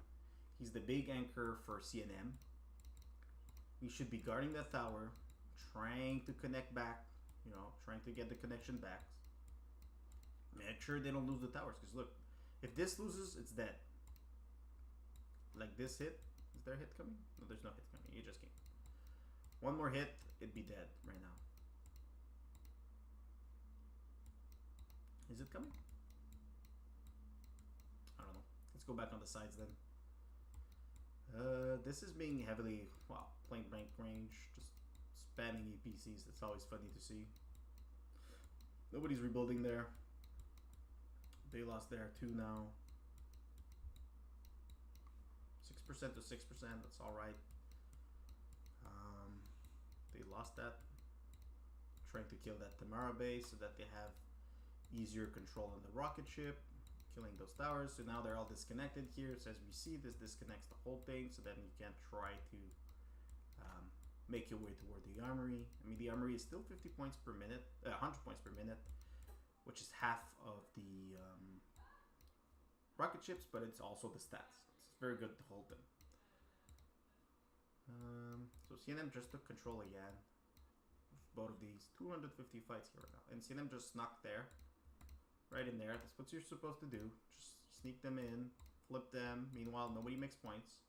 He's the big anchor for CNM. He should be guarding that tower, trying to connect back, you know, trying to get the connection back. Make sure they don't lose the towers, because look, if this loses, it's dead. Like this hit. Is there a hit coming? No, there's no hit coming. It just came. One more hit, it'd be dead right now. Is it coming? I don't know. Let's go back on the sides then. This is being heavily, well, playing blank range. Just spamming EPCs. That's always funny to see. Nobody's rebuilding there. They lost there too now. 6% to 6%, that's alright. They lost that. Trying to kill that Tamara base so that they have easier control on the rocket ship. Killing those towers. So now they're all disconnected here. So as we see, this disconnects the whole thing. So then you can try to make your way toward the armory. I mean, the armory is still 50 points per minute. 100 points per minute. Which is half of the rocket ships, but it's also the stats. It's very good to hold them. So CNM just took control again of both of these. 250 fights here right now. And CNM just snuck there. Right in there. That's what you're supposed to do. Just sneak them in, flip them. Meanwhile, nobody makes points.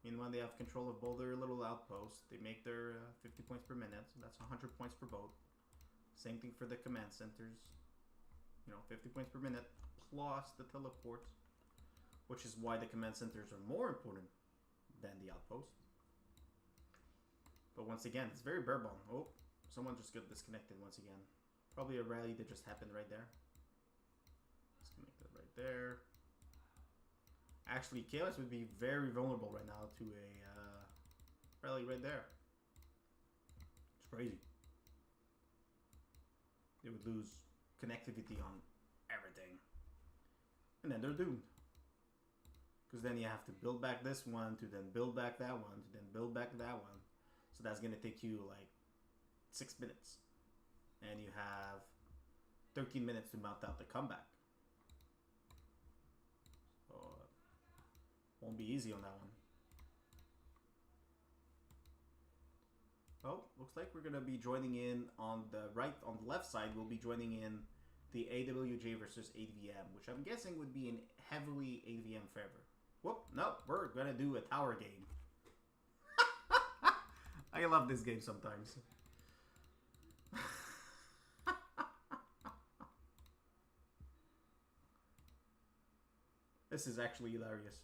Meanwhile, they have control of both their little outposts. They make their 50 points per minute. So that's 100 points for both. Same thing for the command centers. You know, 50 points per minute plus the teleport, which is why the command centers are more important than the outpost. But once again, it's very bare bone. Oh, someone just got disconnected once again. Probably a rally that just happened right there. Disconnected right there. Actually, Chaos would be very vulnerable right now to a rally right there. It's crazy. They would lose connectivity on everything. And then they're doomed. Because then you have to build back this one, to then build back that one, to then build back that one. So that's going to take you like 6 minutes. And you have 13 minutes to mount out the comeback. So, won't be easy on that one. Oh, looks like we're going to be joining in on the left side, we'll be joining in the AWJ versus ADVM, which I'm guessing would be in heavily ADVM favor. Whoop, no, we're going to do a tower game. I love this game sometimes. This is actually hilarious.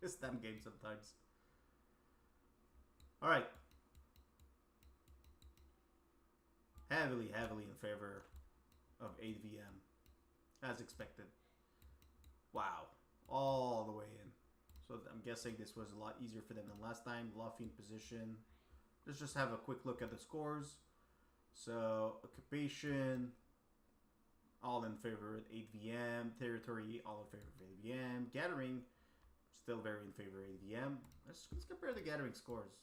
This damn game sometimes. Alright. Heavily in favor of ADVM. As expected. Wow. All the way in. So I'm guessing this was a lot easier for them than last time. Luffy in position. Let's just have a quick look at the scores. So, Occupation, all in favor of ADVM. Territory, all in favor of ADVM. Gathering, still very in favor of ADVM. Let's compare the Gathering scores.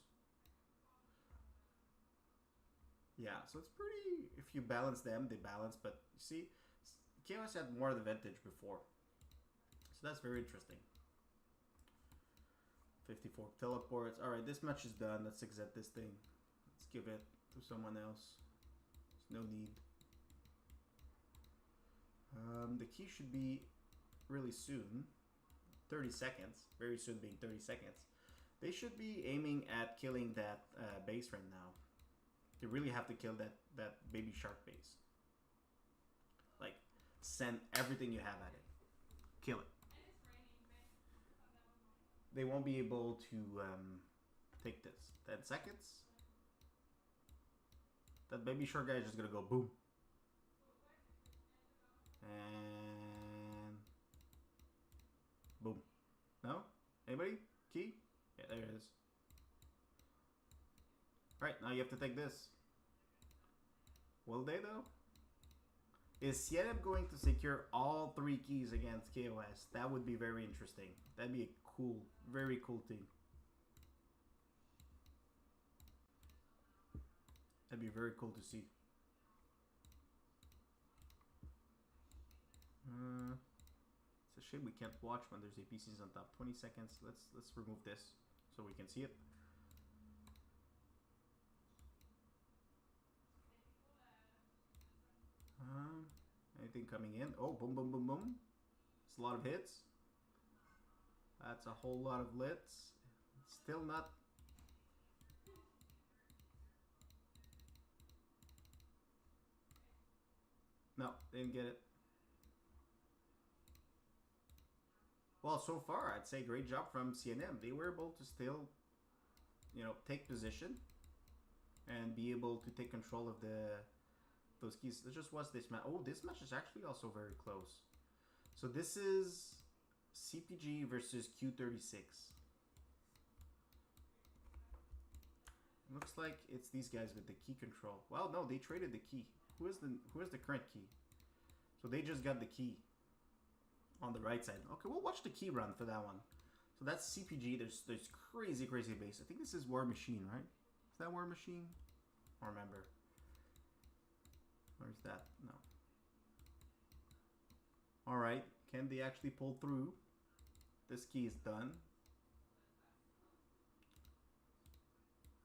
Yeah, so it's pretty, if you balance them, they balance, but you see, Chaos had more advantage before. So that's very interesting. 54 teleports. Alright, this match is done. Let's exit this thing. Let's give it to someone else. There's no need. The key should be really soon. 30 seconds. Very soon being 30 seconds. They should be aiming at killing that base right now. They really have to kill that baby shark base. Like, send everything you have at it. Kill it. They won't be able to take this. 10 seconds. That baby shark guy is just gonna go boom. And boom. No? Anybody? Key? Yeah, there it is. Alright, now you have to take this. Will they though? Is CNM going to secure all 3 keys against KOS? That would be very interesting. That'd be a cool, very cool thing. That'd be very cool to see. It's a shame we can't watch when there's APCs on top. 20 seconds. Let's remove this so we can see it. Anything coming in? Oh, boom, boom, boom, boom. It's a lot of hits. That's a whole lot of lits. Still not. No, didn't get it. Well, so far, I'd say great job from CNM. They were able to still, you know, take position and be able to take control of those keys. Let's just watch this match. Oh, this match is actually also very close. So this is CPG versus Q36. Looks like it's these guys with the key control. Well, no, they traded the key. Who is the current key? So they just got the key on the right side. Okay, we'll watch the key run for that one. So that's CPG. There's crazy base. I think this is War Machine, right? Is that War Machine? I don't remember. Where's that? No. Alright, can they actually pull through? This key is done.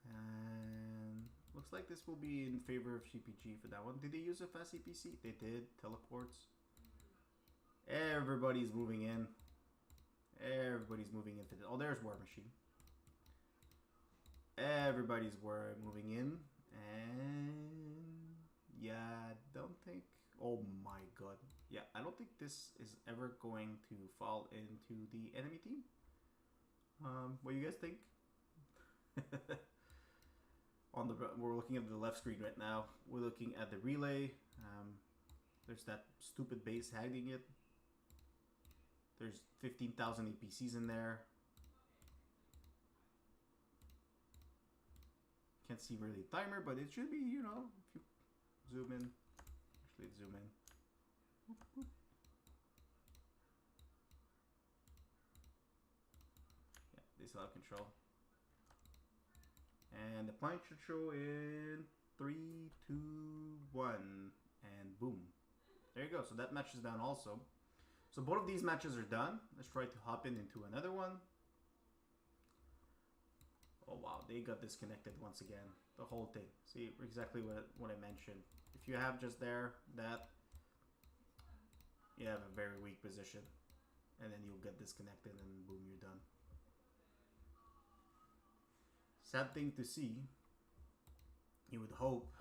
And looks like this will be in favor of CPG for that one. Did they use a fast CPC? They did. Teleports. Everybody's moving in. Everybody's moving into the... Oh, there's War Machine. Everybody's moving in. And... yeah, I don't think Oh my god. Yeah, I don't think this is ever going to fall into the enemy team. What do you guys think? We're looking at the left screen right now. We're looking at the relay. There's that stupid base hiding it. There's 15,000 APCs in there. Can't see really the timer, but it should be, you know, if you zoom in. Actually, zoom in. Boop, boop. Yeah, they still have control. And the point should show in 3, 2, 1, and boom. There you go. So that match is done also. So both of these matches are done. Let's try to hop into another one. Oh wow, they got disconnected once again. The whole thing. See, exactly what I mentioned. If you have just that, you have a very weak position. And then you'll get disconnected and boom, you're done. Sad thing to see. You would hope,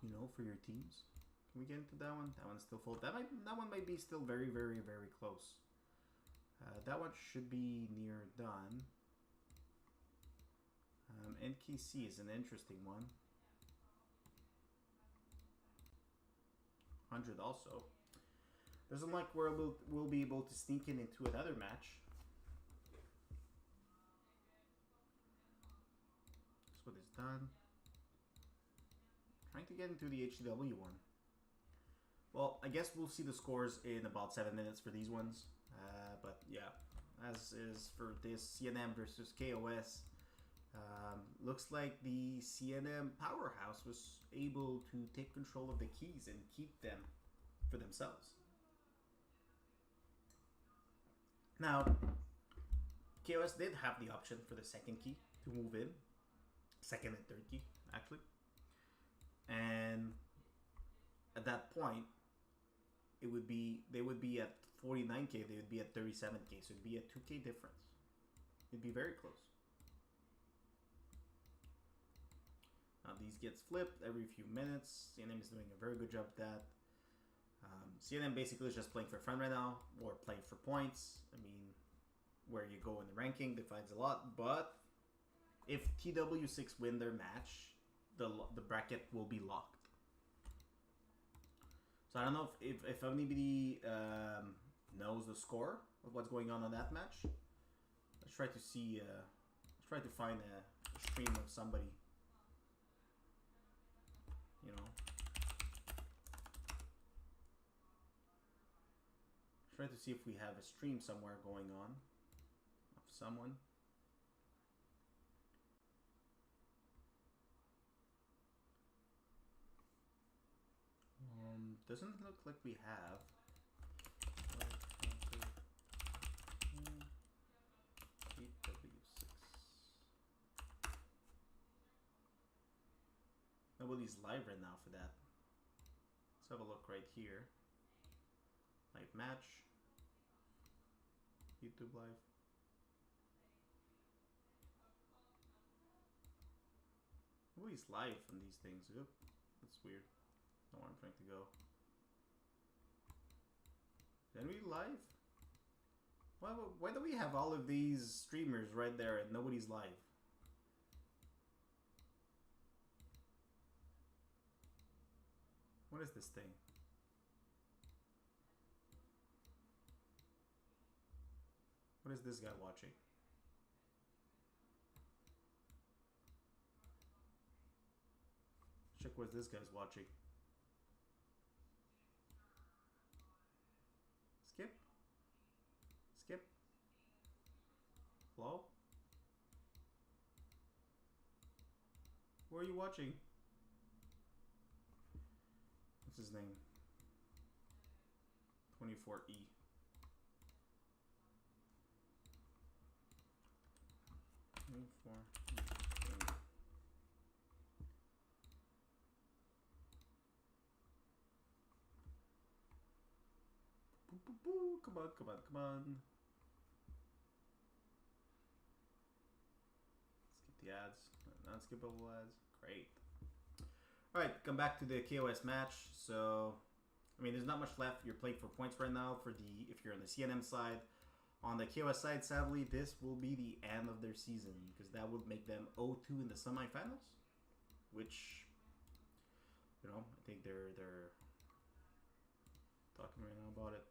you know, for your teams. Can we get into that one? That one's still full. That one might be still very, very, very close. That one should be near done. NKC is an interesting one. 100 also. Doesn't like where we'll be able to sneak in into another match. This one is done. Trying to get into the HCW one. Well, I guess we'll see the scores in about 7 minutes for these ones. But yeah, as is for this CNM versus KOS. Looks like the CNM powerhouse was able to take control of the keys and keep them for themselves. Now, KOS did have the option for the second key to move in. Second and third key, actually. And at that point, they would be at 49k, they would be at 37k, so it'd be a 2k difference. It'd be very close. Now these gets flipped every few minutes. CNM is doing a very good job at that. CNM basically is just playing for fun right now, or playing for points. I mean, where you go in the ranking defines a lot, but if TW6 win their match, the bracket will be locked. So I don't know if anybody knows the score of what's going on that match. Let's try to see, let's try to find a stream of somebody. You know, try to see if we have a stream somewhere going on of someone. Doesn't look like we have. TW6. Nobody's live right now for that. Let's have a look right here. Live match. YouTube live. Nobody's live on these things. Oop, that's weird. Not where I'm trying to go. Then we live? Why do we have all of these streamers right there and nobody's live? What is this thing? What is this guy watching? Check what this guy's watching. Skip? Skip? Hello? Where are you watching? What's his name? 24E. Come on, come on, come on. Skip the ads. Non-skippable ads. Great. All right, come back to the KOS match. So, I mean, there's not much left. You're playing for points right now for the if you're on the CNM side. On the KOS side, sadly, this will be the end of their season because that would make them 0-2 in the semifinals, which, you know, I think they're talking right now about it.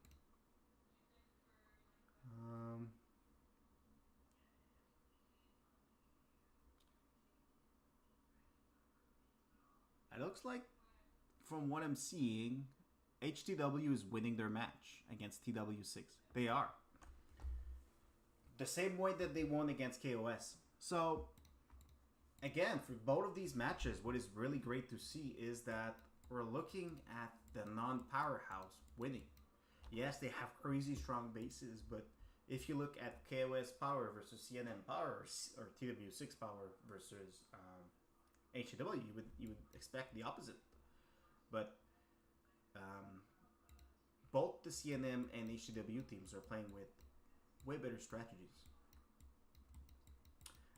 It looks like, from what I'm seeing, HTW is winning their match against TW6. They are. The same way that they won against KOS. So, again, for both of these matches, what is really great to see is that we're looking at the non-powerhouse winning. Yes, they have crazy strong bases, but if you look at KOS power versus CNM power or TW6 power versus HTW, you would expect the opposite. But both the CNM and HTW teams are playing with way better strategies.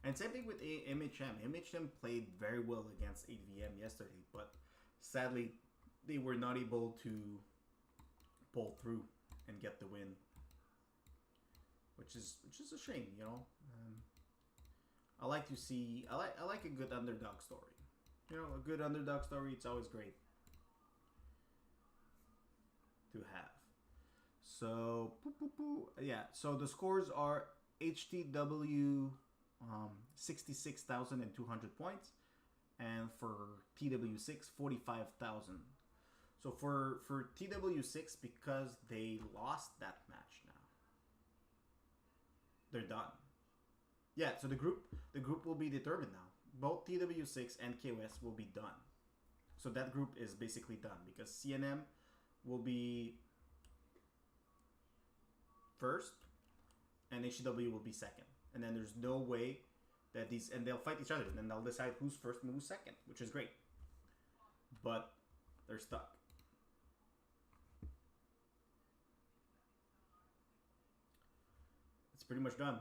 And same thing with MHM. MHM played very well against 8VM yesterday, but sadly they were not able to pull through and get the win, which is a shame, you know. I like to see I like a good underdog story. You know, a good underdog story. It's always great to have. So, yeah. So the scores are HTW 66,200 points, and for TW6 45,000. So for TW6, because they lost that match now, they're done. Yeah. So the group will be determined now. Both TW6 and KOS will be done. So that group is basically done because CNM will be first and HTW will be second. And then there's no way that and they'll fight each other and then they'll decide who's first and who's second, which is great. But they're stuck. It's pretty much done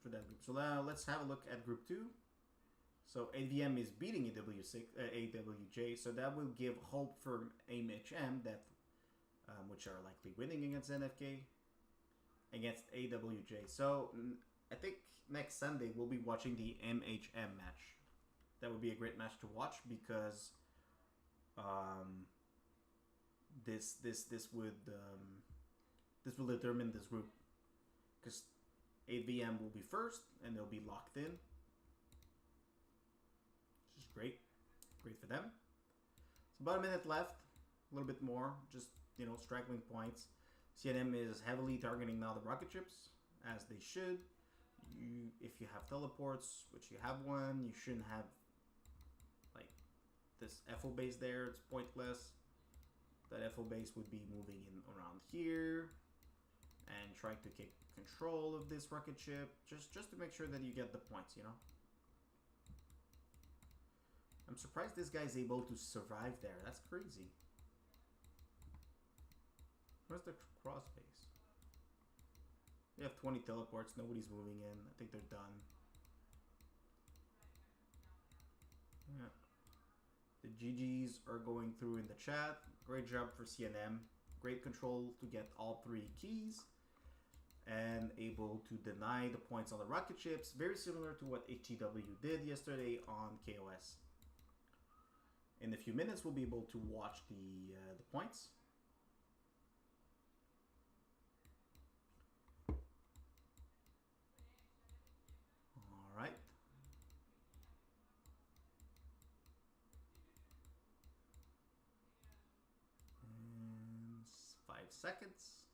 for that group. So now let's have a look at group 2. So AVM is beating AWJ, so that will give hope for MHM that, which are likely winning against NFK, against AWJ. So I think next Sunday we'll be watching the MHM match. That would be a great match to watch because this will determine this group because AVM will be first and they'll be locked in. Great for them. It's about a minute left, a little bit more, just, you know, straggling points. CNM is heavily targeting now the rocket ships, as they should. If you have teleports, which you have one, you shouldn't have like this FO base there. It's pointless. That FO base would be moving in around here and trying to take control of this rocket ship, just to make sure that you get the points, you know. I'm surprised this guy's able to survive there. That's crazy. Where's the cross base? We have 20 teleports. Nobody's moving in. I think they're done. Yeah. The GGs are going through in the chat. Great job for CNM. Great control to get all 3 keys. And able to deny the points on the rocket ships. Very similar to what HTW did yesterday on KOS. In a few minutes, we'll be able to watch the points. All right. And 5 seconds.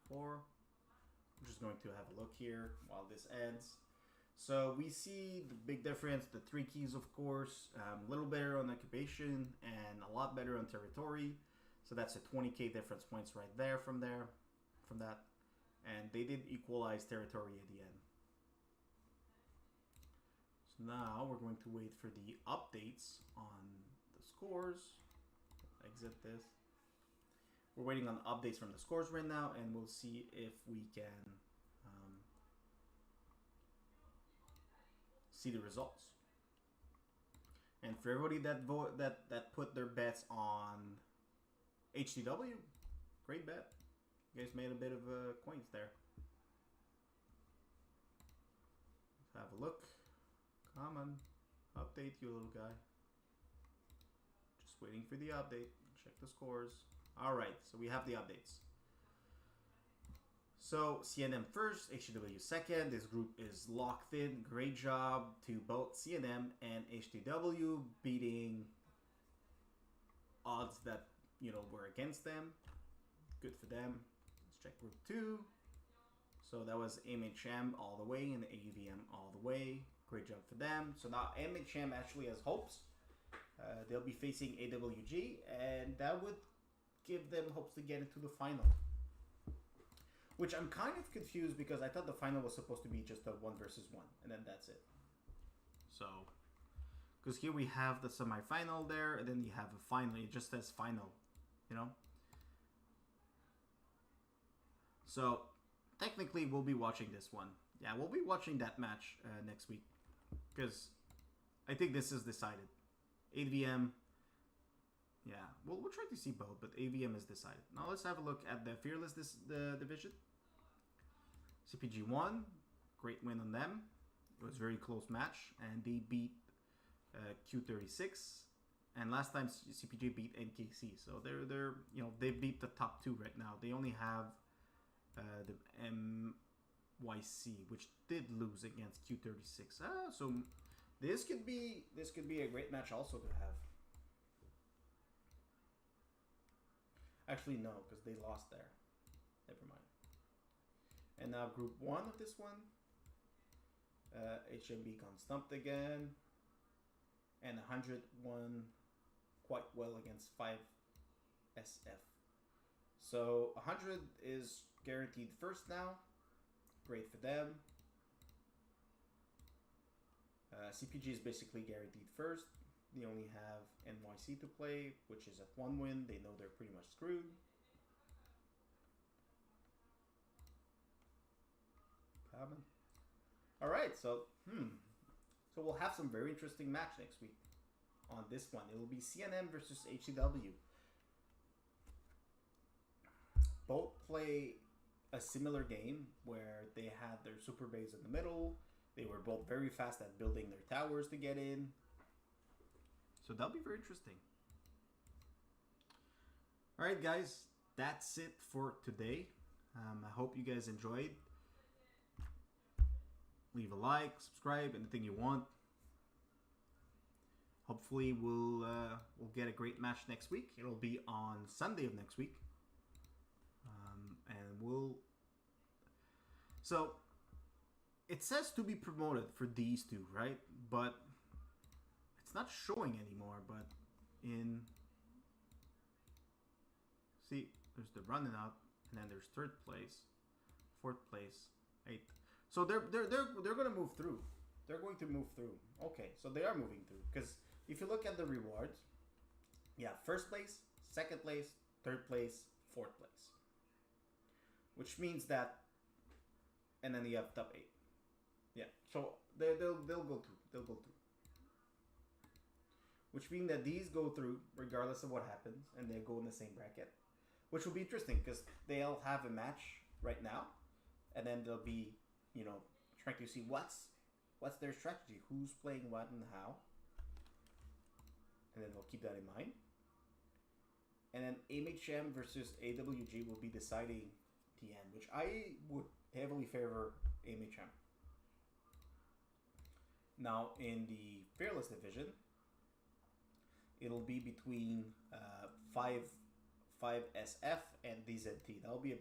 4. I'm just going to have a look here while this ends. So we see the big difference, the 3 keys, of course, a little better on occupation and a lot better on territory. So that's a 20k difference points right there from that. And they did equalize territory at the end. So now we're going to wait for the updates on the scores. Exit this. We're waiting on updates from the scores right now, and we'll see if we can see the results. And for everybody that put their bets on HTW, great bet. You guys made a bit of coins there. Let's have a look. Come on. Update, you little guy. Just waiting for the update. Check the scores. Alright, so we have the updates. So, CNM first, HTW second. This group is locked in. Great job to both CNM and HTW, beating odds that, you know, were against them. Good for them. Let's check group 2. So that was MHM all the way and AVM all the way. Great job for them. So now MHM actually has hopes. They'll be facing AWG, and that would give them hopes to get into the final. Which I'm kind of confused because I thought the final was supposed to be just a 1 versus 1, and then that's it. So, because here we have the semi-final there, and then you have a final. It just says final, you know? So, technically, we'll be watching this one. Yeah, we'll be watching that match next week. Because I think this is decided. AVM, yeah, we'll try to see both, but AVM is decided. Now let's have a look at the Fearless division. CPG won. Great win on them. It was a very close match, and they beat Q36. And last time CPG beat NKC, so they're you know, they beat the top 2 right now. They only have the MYC, which did lose against Q36. So this could be a great match also to have. Actually, no, because they lost there. Never mind. And now Group 1 of this one. HMB got stumped again. And 100 won quite well against 5SF. So 100 is guaranteed first now. Great for them. CPG is basically guaranteed first. They only have NYC to play, which is at 1 win. They know they're pretty much screwed. Common. Alright, so we'll have some very interesting match next week on this one. It will be CNM versus HCW. Both play a similar game where they had their super base in the middle. They were both very fast at building their towers to get in. So that'll be very interesting. Alright guys, that's it for today. I hope you guys enjoyed. Leave a like, subscribe, anything you want. Hopefully we'll get a great match next week. It'll be on Sunday of next week. And we'll... So, it says to be promoted for these two, right? But it's not showing anymore, but in... See, there's the running out, and then there's 3rd place, 4th place, 8th. So they're going to move through. They're going to move through. Okay, so they are moving through. Because if you look at the rewards, yeah, 1st place, 2nd place, 3rd place, 4th place. Which means that, and then you have top 8. Yeah, so they'll go through. They'll go through. Which means that these go through regardless of what happens, and they go in the same bracket. Which will be interesting because they'll have a match right now, and then they'll be, you know, trying to see what's their strategy, who's playing what and how, and then we'll keep that in mind. And then MHM versus AWG will be deciding the end, which I would heavily favor MHM. Now in the Fearless division, it'll be between 5SF and DZT. That'll be a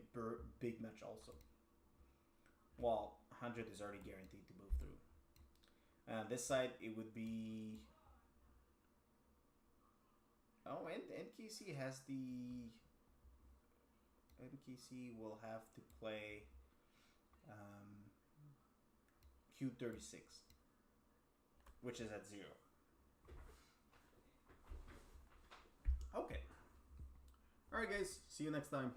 big match also. Well, 100 is already guaranteed to move through. This side, it would be... Oh, and NKC has the... NKC will have to play Q36, which is at 0. Okay. Alright guys, see you next time.